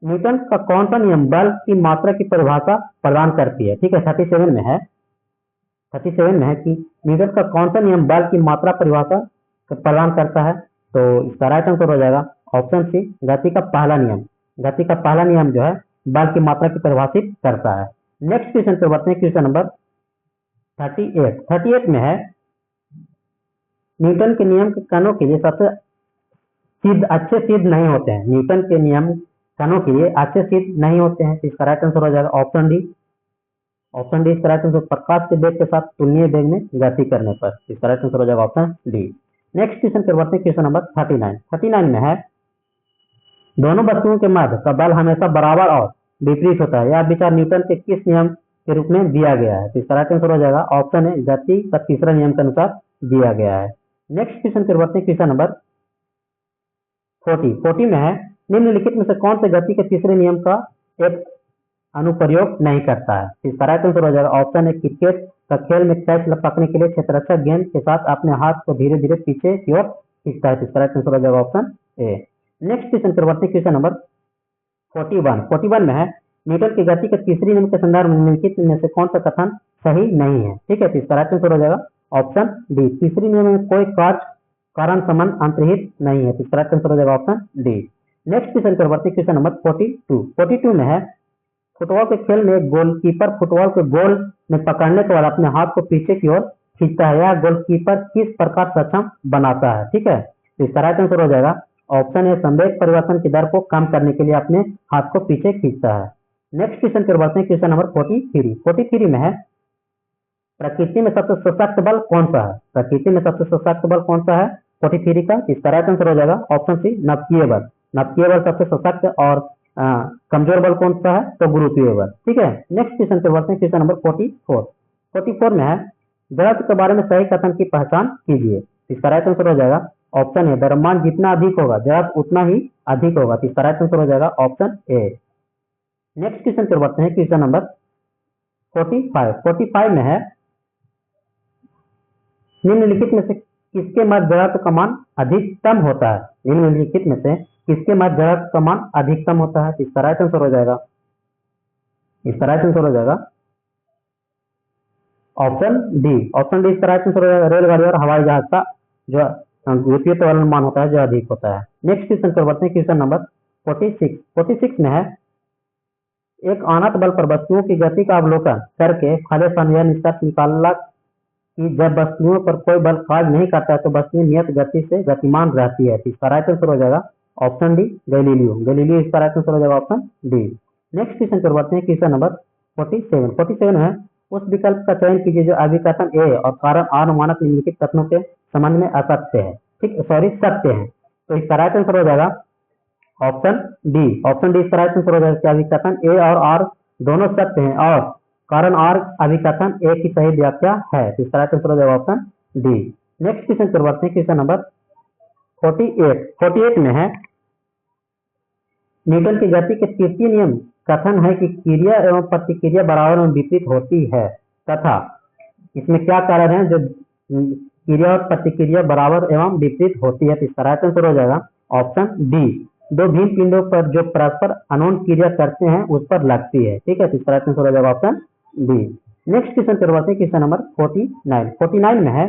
न्यूटन का कौन सा नियम बल की मात्रा की परिभाषा प्रदान करती है। ठीक है, 37 में है कि न्यूटन का कौन सा नियम बल की मात्रा परिभाषा प्रदान करता है। तो इसका राइट आंसर हो जाएगा ऑप्शन सी, गति का पहला नियम। गति का पहला नियम जो है बल की मात्रा की परिभाषित करता है। नेक्स्ट क्वेश्चन पे बढ़ते हैं, क्वेश्चन नंबर 38 में है न्यूटन के नियम के कणों के लिए सबसे अच्छे सिद्ध नहीं होते हैं। न्यूटन के नियम कणों के लिए अच्छे सिद्ध नहीं होते हैं, इसका राइट आंसर हो जाएगा ऑप्शन डी। ऑप्शन डी इसका राइट आंसर, प्रकाश के वेग के साथ तुलनीय वेग में गति करने पर, इसका राइट आंसर हो जाएगा ऑप्शन डी। नेक्स्ट क्वेश्चन पे बढ़ते हैं, क्वेश्चन नंबर 39 में है दोनों वस्तुओं के मध्य का बल हमेशा बराबर और विपरीत होता है, यह विचार न्यूटन के किस नियम के रूप में दिया गया है। तो इसका राइट आंसर हो जाएगा ऑप्शन है, गति का तीसरा नियम के अनुसार दिया गया है। नेक्स्ट क्वेश्चन पे बढ़ते हैं, क्वेश्चन नंबर 40 में है निम्नलिखित में से कौन से गति के तीसरे नियम का एक अनुप्रयोग नहीं करता है। इसका राइट आंसर हो जाएगा ऑप्शन है, क्रिकेट का खेल में कैच पकड़ने के लिए क्षेत्ररक्षक गेंद के साथ अपने हाथ को धीरे धीरे पीछे की ओर खींचता है। इसका राइट आंसर हो जाएगा ऑप्शन ए। नेक्स्ट क्वेश्चन पे बढ़ते हैं, क्वेश्चन नंबर 41 में है न्यूटन की गति के तीसरी नियम के संदर्भ में निम्नलिखित में से कौन सा कथन सही नहीं है। ठीक है, तो इसका राइट आंसर हो जाएगा ऑप्शन डी, तीसरी नियम में कोई कार्य कारण संबंध अंतर्हित नहीं है, तो इसका राइट आंसर हो जाएगा ऑप्शन डी। नेक्स्ट क्वेश्चन पर बढ़ते हैं, क्वेश्चन नंबर 42 में है फुटबॉल के खेल में गोलकीपर फुटबॉल के गोल में पकड़ने के बाद अपने हाथ को पीछे की ओर खींचता है, यह गोलकीपर किस प्रकार सक्षम बनाता है? ठीक है, तो इसका राइट आंसर हो जाएगा ऑप्शन ए, संवेग परिवर्तन की दर को कम करने के लिए अपने हाथ को पीछे खींचता है। नेक्स्ट क्वेश्चन पर बढ़ते हैं, क्वेश्चन नंबर 43 में है प्रकृति में सबसे सशक्त बल कौन सा है? प्रकृति में सबसे सशक्त बल कौन सा है 43 का? इसका राइट आंसर हो जाएगा ऑप्शन सी, नपकीय बल। नपकीय बल सबसे सशक्त और कमजोर बल कौन सा है? तो गुरुत्वीय बल। ठीक है, नेक्स्ट क्वेश्चन पे बढ़ते हैं, क्वेश्चन नंबर 44 में है जड़त्व के बारे में सही कथन की पहचान कीजिए। इसका राइट आंसर हो जाएगा ऑप्शन ए, द्रव्यमान जितना अधिक होगा जड़त्व उतना ही अधिक होगा, तो इसका राइट आंसर हो जाएगा ऑप्शन ए। नेक्स्ट क्वेश्चन पे बढ़ते हैं, क्वेश्चन नंबर 45 में है निम्नलिखित में से किसके मध्य जड़त्व का मान अधिकतम होता है? निम्नलिखित में से किसके मध्य जड़त्व का मान अधिकतम होता है? इसका राइट आंसर हो जाएगा ऑप्शन डी। इसका राइट आंसर हो जाएगा रेलगाड़ी और हवाई जहाज का जो द्वितीय त्वरण मान होता है जो अधिक होता है। नेक्स्ट क्वेश्चन पर बढ़ते हैं, क्वेश्चन नंबर 46 में है एक अनंत बल पर वस्तुओं की गति का अवलोकन करके फलन यह निष्कर्ष निकाला कि जब वस्तुओं पर कोई बल कार्य नहीं करता है तो वस्तुएं नियत गति से गतिमान रहती है। इसका राइट आंसर हो जाएगा ऑप्शन डी, गैलीलियो। इसका राइट आंसर हो जाएगा ऑप्शन डी। नेक्स्ट क्वेश्चन पर बढ़ते हैं, क्वेश्चन नंबर 47 है उस विकल्प का चयन कीजिए जो अभिकथन ए और कारण आर मानक निम्नलिखित कथनों के संबंध में असत्य है। सत्य है, तो इसका राइट आंसर हो जाएगा ऑप्शन डी। इसका राइट आंसर हो जाएगा कि अभिकथन ए और आर दोनों सत्य हैं और कारण आर अभिकथन ए की सही व्याख्या है, तो इसका राइट आंसर हो जाएगा ऑप्शन डी। नेक्स्ट क्वेश्चन पर बढ़ते हैं, क्वेश्चन नंबर 48 में है न्यूटन की गति के तृतीय नियम कथन है कि क्रिया एवं प्रतिक्रिया बराबर एवं विपरीत होती है तथा इसमें क्या कारण है जो क्रिया और प्रतिक्रिया बराबर एवं विपरीत होती है, तो इसका राइट आंसर हो जाएगा ऑप्शन डी। दो भिन्न पिंडों पर जो परस्पर अनोन क्रिया करते हैं उस पर लगती है। ठीक है, तो इसका राइट आंसर हो जाएगा ऑप्शन डी। नेक्स्ट क्वेश्चन पर बढ़ते हैं, क्वेश्चन नंबर 49 में है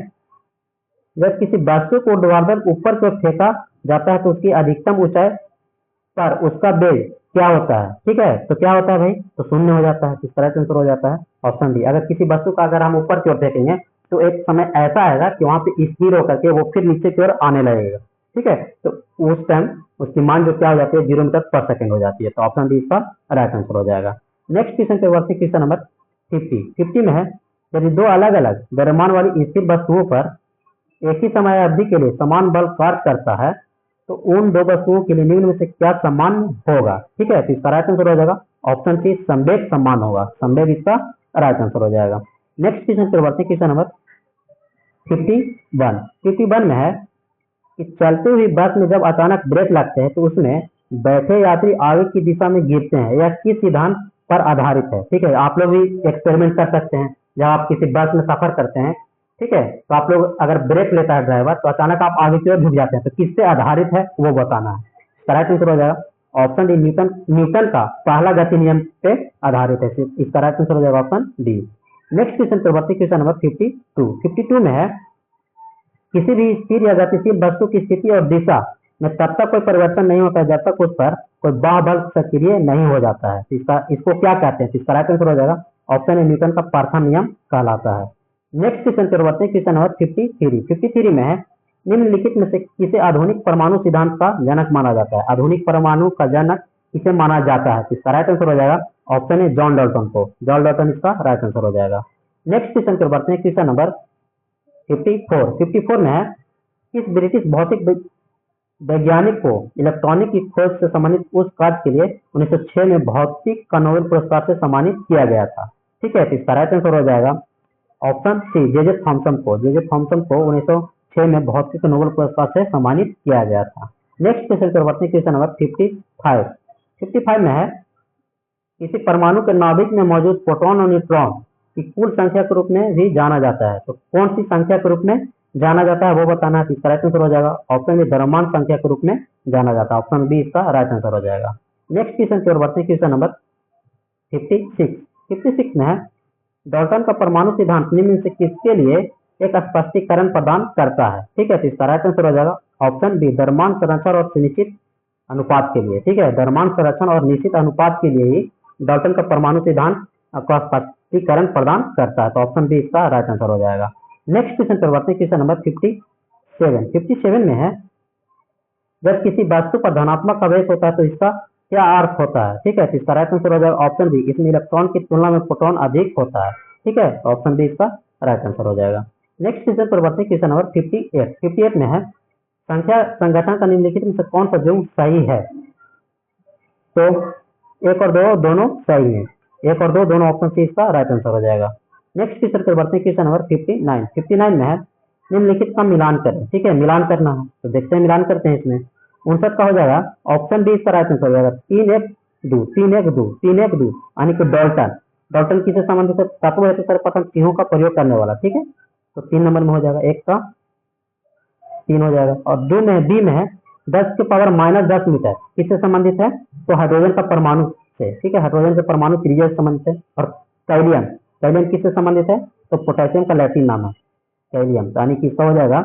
जब किसी वस्तु को ऊर्ध्वाधर ऊपर की ओर फेंका जाता है तो उसकी अधिकतम ऊंचाई पर उसका वेग क्या होता है? ठीक है, तो क्या होता है भाई? तो शून्य हो जाता है, तो इसका राइट आंसर हो जाता है ऑप्शन डी। अगर किसी वस्तु का अगर हम ऊपर की ओर फेंकेंगे तो एक समय ऐसा आएगा कि वहां पे स्थिर होकर के वो फिर नीचे की ओर आने लगेगा। ठीक है, तो उस टाइम उसकी मान जो क्या हो जाती है 0 मीटर पर सेकंड हो जाती है, तो ऑप्शन डी इसका राइट आंसर हो जाएगा। नेक्स्ट क्वेश्चन पे बढ़ते हैं, क्वेश्चन नंबर 50 में है यदि दो अलग अलग द्रव्यमान वाली स्थिर वस्तुओं पर एक ही समय अवधि के लिए समान बल कार्य करता है तो उन दो वस्तुओं के लिए निम्न में से क्या समान होगा? ठीक है, तो इसका राइट आंसर हो जाएगा ऑप्शन सी, संवेग समान होगा। संवेग इसका राइट आंसर हो जाएगा। नेक्स्ट क्वेश्चन पर बढ़ते हैं, क्वेश्चन नंबर 51 में है कि चलते हुई बस में जब अचानक ब्रेक लगते हैं तो उसमें बैठे यात्री आगे की दिशा में गिरते हैं, यह किस सिद्धांत पर आधारित है? ठीक है, आप लोग भी एक्सपेरिमेंट कर सकते हैं जब आप किसी बस में सफर करते हैं। ठीक है, तो आप लोग अगर ब्रेक लेता है ड्राइवर तो अचानक आप आगे की ओर झुक जाते हैं, तो किससे आधारित है वो बताना है। इसका राइट आंसर हो जाएगा ऑप्शन डी, न्यूटन का पहला गति नियम पे आधारित है, इसका राइट आंसर हो जाएगा ऑप्शन डी। नेक्स्ट क्वेश्चन पर बढ़ते हैं, क्वेश्चन नंबर 52 में है किसी भी स्थिर या गतिशील वस्तु की स्थिति और दिशा में तब तक कोई परिवर्तन नहीं होता है जब तक उस पर कोई बाह्य बल सक्रिय नहीं हो जाता है। इसको क्या कहते हैं? इसका राइट आंसर हो जाएगा ऑप्शन ए, न्यूटन का प्रथम नियम कहलाता है। नेक्स्ट क्वेश्चन पर बढ़ते हैं, क्वेश्चन नंबर 53 में है निम्नलिखित में से किसे आधुनिक परमाणु सिद्धांत का जनक माना जाता है? आधुनिक परमाणु का जनक किसे माना जाता है? इसका राइट आंसर हो जाएगा ऑप्शन ए, जॉन डाल्टन को। जॉन डाल्टन इसका राइट आंसर हो जाएगा। नेक्स्ट क्वेश्चन पर बढ़ते हैं, क्वेश्चन नंबर 54 में है किस ब्रिटिश भौतिक वैज्ञानिक को इलेक्ट्रॉनिक की खोज से संबंधित उस कार्य के लिए 1906 में भौतिक का नोबेल पुरस्कार से सम्मानित किया गया था? ठीक है, तो इसका राइट आंसर हो जाएगा ऑप्शन सी, जे थॉमसन को 1906 में भौतिक नोबेल पुरस्कार से सम्मानित किया गया था। नेक्स्ट क्वेश्चन पर बढ़ते हैं, क्वेश्चन नंबर 55 में है किसी परमाणु के नाभिक में मौजूद प्रोटॉन और न्यूट्रॉन की कुल संख्या के रूप में भी जाना जाता है, तो कौन सी संख्या के रूप में जाना जाता है वो बताना है। इसका राइट आंसर हो जाएगा ऑप्शन बी, द्रव्यमान संख्या के रूप में जाना जाता है। ऑप्शन बी इसका राइट आंसर हो जाएगा। नेक्स्ट क्वेश्चन की ओर बढ़ते हैं, क्वेश्चन नंबर 56 में है डाल्टन का परमाणु सिद्धांत निम्न से किसके लिए एक स्पष्टीकरण प्रदान करता है। ठीक है, तो इसका राइट आंसर हो जाएगा ऑप्शन बी, द्रव्यमान संरक्षण और सुनिश्चित अनुपात के लिए। ठीक है, द्रव्यमान संरक्षण और निश्चित अनुपात के लिए ही डाल्टन का परमाणु सिद्धांत का स्पष्टीकरण प्रदान करता है। तो ऑप्शन बी इसका राइट आंसर हो जाएगा। नेक्स्ट क्वेश्चन पर बढ़ते हैं, क्वेश्चन नंबर 57 में है, जब किसी वस्तु पर धनात्मक आवेश होता है तो इसका क्या अर्थ होता है। ठीक है, तो इसका राइट आंसर हो जाएगा ऑप्शन बी, इसमें इलेक्ट्रॉन की तुलना में प्रोटॉन अधिक होता है। ठीक है, तो ऑप्शन बी इसका राइट आंसर हो जाएगा। नेक्स्ट क्वेश्चन पर बढ़ते हैं, क्वेश्चन नंबर 58 में है, संख्या संगठन का निम्नलिखित में से कौन सा युग्म सही है। तो 1 और 2 दोनों सही है, 1 और 2 दोनों, ऑप्शन सी इसका राइट आंसर हो जाएगा। नेक्स्ट क्वेश्चन पर बढ़ते हैं, क्वेश्चन नंबर 59 में है, निम्नलिखित का मिलान करें। ठीक है, मिलान करना है तो देखते हैं, मिलान करते हैं। इसमें 59 का हो जाएगा ऑप्शन बी इसका राइट आंसर हो जाएगा 3 1 2 यानी कि डाल्टन किससे संबंधित है, तत्व है तो सर्वप्रथम तीनों का प्रयोग करने वाला। ठीक है, तो 3 नंबर में हो जाएगा, 1 का 3 हो जाएगा। और बी में है 10⁻⁻10 मीटर, किससे संबंधित है, तो हाइड्रोजन का परमाणु से। ठीक है, हाइड्रोजन के परमाणु त्रिज्या से संबंधित है। और कैलियम किससे संबंधित है, तो पोटेशियम का लैटिन नाम है कैलियम, यानी कि इसका हो जाएगा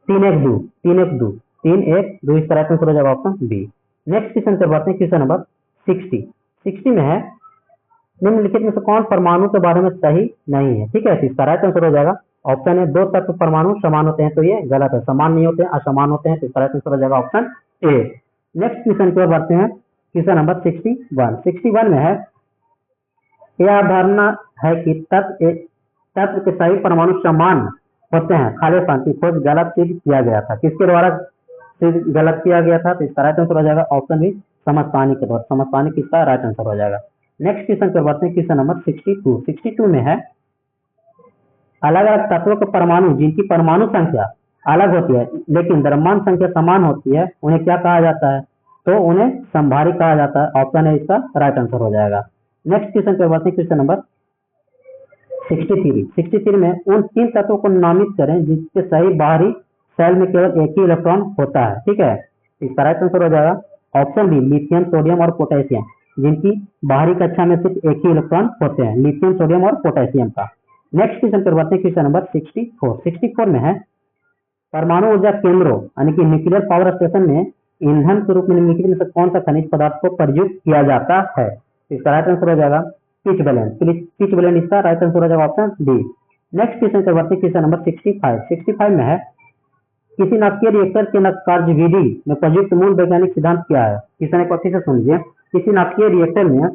3 1 2 इसका राइट आंसर हो जाएगा ऑप्शन बी। नेक्स्ट क्वेश्चन पर बढ़ते हैं, क्वेश्चन नंबर 60 में है, निम्नलिखित में से कौन परमाणु के बारे में सही नहीं है। ठीक है, तो इसका राइट आंसर हो जाएगा ऑप्शन है, 2 तत्व परमाणु समान होते हैं, तो ये गलत है, समान नहीं होते हैं, असमान होते हैं, तो इसका राइट आंसर हो जाएगा ऑप्शन ए। नेक्स्ट क्वेश्चन पर बढ़ते हैं, क्वेश्चन नंबर 61 में है, यह धारणा है कि तत्व के सभी परमाणु समान होते हैं, खाली स्थान की खोज गलत सिद्ध किया गया था, किसके द्वारा गलत किया गया था, तो इसका राइट आंसर हो जाएगा ऑप्शन बी, समस्थानिक के द्वारा। समस्थानिक इसका राइट आंसर हो जाएगा। नेक्स्ट क्वेश्चन पर बढ़ते हैं, क्वेश्चन नंबर 62 में है, अलग अलग तत्वों के परमाणु जिनकी परमाणु संख्या अलग होती है लेकिन द्रव्यमान संख्या समान होती है, उन्हें क्या कहा जाता है, तो उन्हें संभारी कहा जाता है। ऑप्शन है इसका राइट आंसर हो जाएगा। नेक्स्ट क्वेश्चन पर बढ़ते हैं, क्वेश्चन नंबर 63 में उन 3 तत्वों को नामित करें जिसके सही बाहरी सेल में केवल एक ही इलेक्ट्रॉन होता है। ठीक है, इसका राइट आंसर हो जाएगा ऑप्शन बी, लिथियम, सोडियम और पोटेशियम, जिनकी बाहरी कक्षा में सिर्फ एक ही इलेक्ट्रॉन होते हैं, लिथियम, सोडियम और पोटेशियम का। नेक्स्ट क्वेश्चन पर बढ़ते हैं, क्वेश्चन नंबर 64 में है, परमाणु ऊर्जा केंद्रों यानी कि न्यूक्लियर पावर स्टेशन में ईंधन के रूप में निम्नलिखित में से कौन सा खनिज पदार्थ को प्रयुक्त किया जाता है। इसका राइट आंसर हो जाएगा पिचबेलेन इसका राइट आंसर हो जाएगा ऑप्शन डी। नेक्स्ट क्वेश्चन पर बढ़ते हैं, क्वेश्चन नंबर 65 में है, किसी नाभिकीय रिएक्टर के कार्य विधि में प्रयुक्त मूल वैज्ञानिक सिद्धांत क्या है। किसी को अच्छे से सुन लीजिए, किसी नाभिकीय रिएक्टर में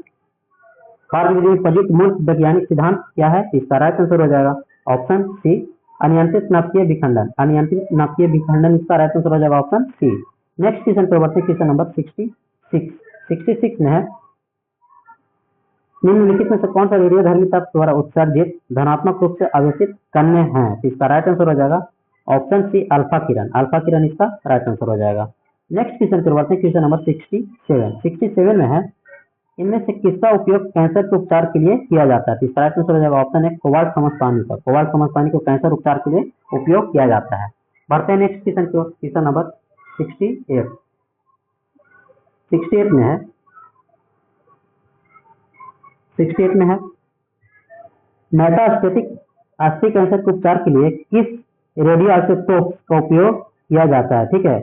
कार्य विधि में प्रयुक्त मूल वैज्ञानिक सिद्धांत क्या है। इसका राइट आंसर हो जाएगा ऑप्शन सी, अनियंत्रित नाभिकीय विखंडन। अनियंत्रित नाभिकीय विखंडन इसका राइट आंसर हो जाएगा ऑप्शन सी। नेक्स्ट क्वेश्चन पर बढ़ते हैं, क्वेश्चन नंबर 66 में है, निम्नलिखित में से कौन सा रेडियोधर्मी तत्व द्वारा उत्सर्जित धनात्मक रूप से आवेशित कण है। इसका राइट आंसर हो जाएगा ऑप्शन सी, अल्फा किरण इसका राइट आंसर हो जाएगा। नेक्स्ट क्वेश्चन पर बढ़ते हैं, क्वेश्चन नंबर 67 में है, इनमें से किसका उपयोग कैंसर के उपचार के लिए किया जाता है। इसका राइट आंसर हो जाएगा ऑप्शन है, कोबाल्ट समस्थानिक को कैंसर उपचार के लिए उपयोग किया जाता है। बढ़ते हैं नेक्स्ट क्वेश्चन की ओर, क्वेश्चन नंबर 68 में है, 68 में है, मेटास्टेटिक अस्थि कैंसर के उपचार के लिए किस रेडियो आइसोटोप का उपयोग किया जाता है। ठीक है,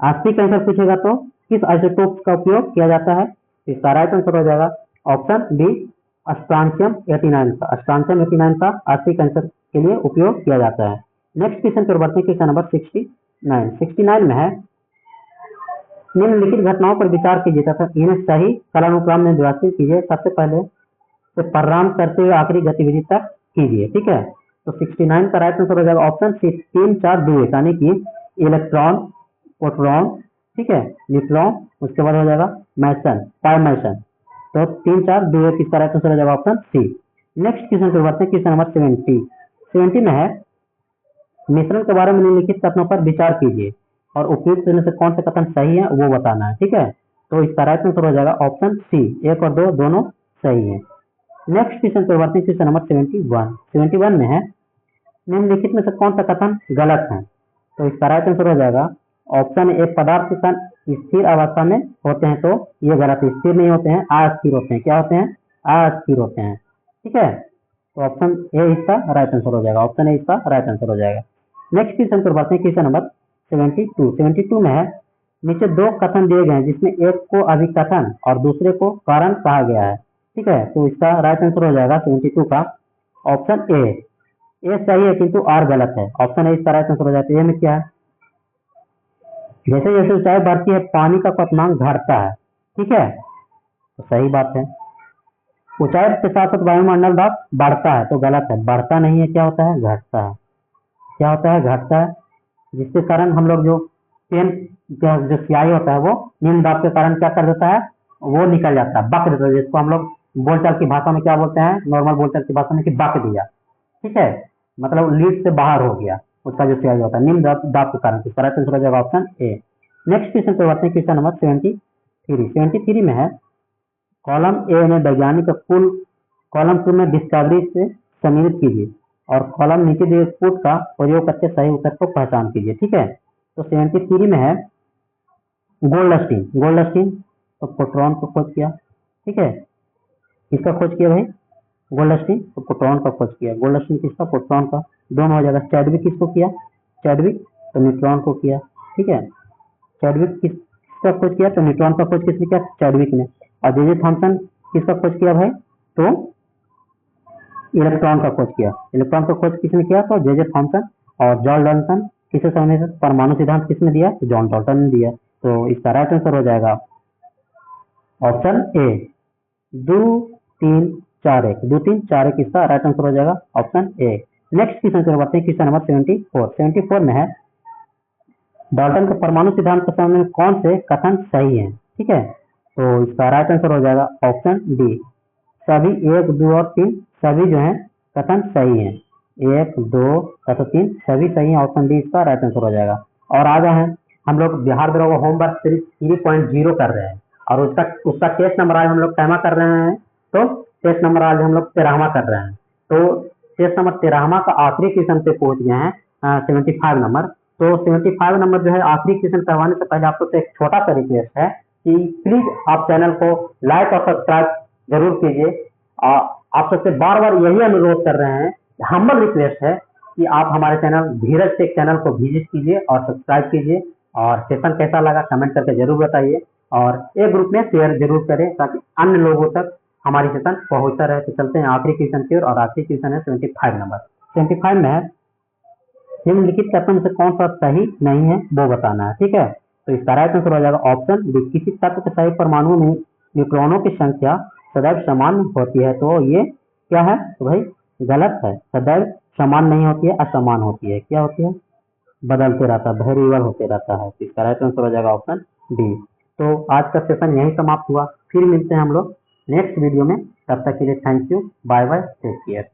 अस्थि कैंसर पूछेगा तो किस आइसोटोप का उपयोग किया जाता है। इसका राइट आंसर हो जाएगा ऑप्शन बी, स्ट्रांशियम 89 का अस्थि कैंसर के लिए उपयोग किया जाता है। नेक्स्ट क्वेश्चन पर बढ़ते हैं, क्वेश्चन नंबर 69 में है, निम्नलिखित घटनाओं पर विचार कीजिए तथा इन्हें सही कालानुक्रम में व्यवस्थित कीजिए। सबसे पहले तो प्रारंभ करते हुए आखिरी गतिविधि तक कीजिए। ठीक है, तो 69 का राइट आंसर हो जाएगा ऑप्शन सी, 3 4 2 1 यानी कि इलेक्ट्रॉन, प्रोटॉन, ठीक है, न्यूट्रॉन, उसके बाद हो जाएगा पाइमेशन, तो 3 4 2 1 इसका राइट आंसर हो जाएगा ऑप्शन सी। नेक्स्ट क्वेश्चन पर बढ़ते हैं, क्वेश्चन नंबर 70 में है, मिश्रण के बारे में निम्नलिखित कथनों पर विचार कीजिए और उपयुक्त में से कौन सा कथन सही है वो बताना है। ठीक है, तो इसका राइट आंसर हो जाएगा ऑप्शन सी, 1 और 2 दोनों सही है। नेक्स्ट क्वेश्चन पर बढ़ते हैं, क्वेश्चन नंबर 71 में है, निम्नलिखित में से कौन सा कथन गलत है। तो इसका राइट आंसर हो जाएगा ऑप्शन एक पदार्थ के कण स्थिर अवस्था में होते हैं, तो ये गलत है, स्थिर नहीं होते हैं, अस्थिर होते हैं। क्या होते हैं, अस्थिर होते हैं। ठीक है, तो ऑप्शन ए इसका राइट आंसर हो जाएगा, ऑप्शन ए इसका राइट आंसर हो जाएगा। नेक्स्ट क्वेश्चन पर बढ़ते हैं, क्वेश्चन नंबर 72 में है, नीचे दो कथन दिए गए हैं जिसमें एक को अभिकथन और दूसरे को कारण कहा गया है, ठीक है। तो इसका राइट आंसर हो जाएगा 72 का ऑप्शन ए। ए सही है किंतु आर गलत है, ऑप्शन ए इसका राइट आंसर हो जाता है। ए में क्या है, जैसे जैसे ऊंचाई बढ़ती है पानी का क्वथनांक घटता है, ठीक है, तो सही बात है। ऊंचाई के साथ साथ वायुमंडल दाब बढ़ता है तो गलत है, बढ़ता नहीं है, क्या होता है, घटता है। क्या होता है, घटता है, जिसके कारण हम लोग जो पेन जो स्याही होता है वो निम्न दाब के कारण क्या कर देता है, वो निकल जाता है, बक देता है, जिसको हम लोग बोलचाल की भाषा में क्या बोलते हैं, नॉर्मल बोलचाल की भाषा में कि बक दिया, ठीक है, मतलब लीड से बाहर हो गया उसका जो स्याही होता है निम्न दाब के कारण। इसका राइट आंसर हो जाएगा ऑप्शन ए। नेक्स्ट क्वेश्चन पे बढ़ते हैं, क्वेश्चन नंबर 73 में है, कॉलम ए में वैज्ञानिक कुल कॉलम 2 में डिस्कवरी से सम्मिलित कीजिए और कॉलम नीचे दिए पुट का प्रयोग करके सही उत्तर को पहचान कीजिए, ठीक है। तो 73 में है गोल्डस्टीन तो प्रोटॉन को खोज किया, ठीक है, किसका खोज किया भाई, गोल्डस्टीन तो प्रोटॉन का खोज किया, गोल्डस्टीन किसका, प्रोटॉन का, दोनों हो जाएगा। चैडविक किसको किया, चैडविक तो न्यूट्रॉन को किया, ठीक है, चैडविक किसका खोज किया, तो न्यूट्रॉन का खोज किसने किया, चैडविक ने। और जे थॉमसन किसका खोज किया भाई, तो इलेक्ट्रॉन का खोज किया, इलेक्ट्रॉन का खोज किसने किया, तो जे थॉमसन। और जॉन डॉल्टन किसे समझने से परमाणु सिद्धांत किसने दिया, तो जॉन डॉल्टन ने दिया। तो इसका राइट आंसर हो जाएगा ऑप्शन ए 2 3 4 1 2 3 4 1 इसका राइट आंसर हो जाएगा ऑप्शन ए। नेक्स्ट क्वेश्चन पर बढ़ते हैं, क्वेश्चन नंबर 74 में है, डाल्टन के परमाणु सिद्धांत के संबंध में कौन से कथन सही है, ठीक है। तो इसका राइट आंसर हो जाएगा ऑप्शन डी, सभी 1 2 और 3 सभी जो है कथन सही है, 1 2 तथा 3 सभी सही है, ऑप्शन डी इसका राइट आंसर हो जाएगा। और आगे है हम लोग बिहार द्रोह होमवर्क सीरीज 3.0 कर रहे हैं और उसका टेस्ट नंबर आज हम लोग कैमा कर रहे हैं, तो टेस्ट नंबर आज हम लोग 13वां कर रहे हैं। तो टेस्ट नंबर 13वां का आखिरी क्वेश्चन पे पहुंच गए हैं 75 नंबर। तो 75 नंबर जो है आखिरी क्वेश्चन करवाने से पहले आपको तो एक छोटा सा रिक्वेस्ट है कि प्लीज आप चैनल को लाइक और सब्सक्राइब जरूर कीजिए। आप सबसे बार बार यही अनुरोध कर रहे हैं, हम्बल रिक्वेस्ट है कि आप हमारे चैनल धीरज टेक चैनल को विजिट कीजिए और सब्सक्राइब कीजिए, और सेशन कैसा लगा कमेंट करके जरूर बताइए, और एक ग्रुप में शेयर जरूर करें ताकि अन्य लोगों तक हमारी सेशन पहुंचता रहे। तो चलते हैं आखिरी क्वेश्चन की ओर, और आखिरी क्वेश्चन है 75 नंबर। 75 में है, निम्नलिखित तत्व में से कौन सा सही नहीं है वो बताना है, ठीक है। तो इसका राइट आंसर हो जाएगा ऑप्शन डी, किसी तत्व के सही परमाणु में न्यूट्रॉनों की संख्या सदैव समान होती है। तो ये क्या है, तो भाई गलत है, सदैव समान नहीं होती है, असमान होती है। क्या होती है, बदलते रहता है, वेरिएबल होते रहता है। तो इसका राइट आंसर हो जाएगा ऑप्शन डी। तो आज का सेशन यही समाप्त हुआ, फिर मिलते हैं हम लोग नेक्स्ट वीडियो में, तब तक के लिए thank you, bye bye, take care.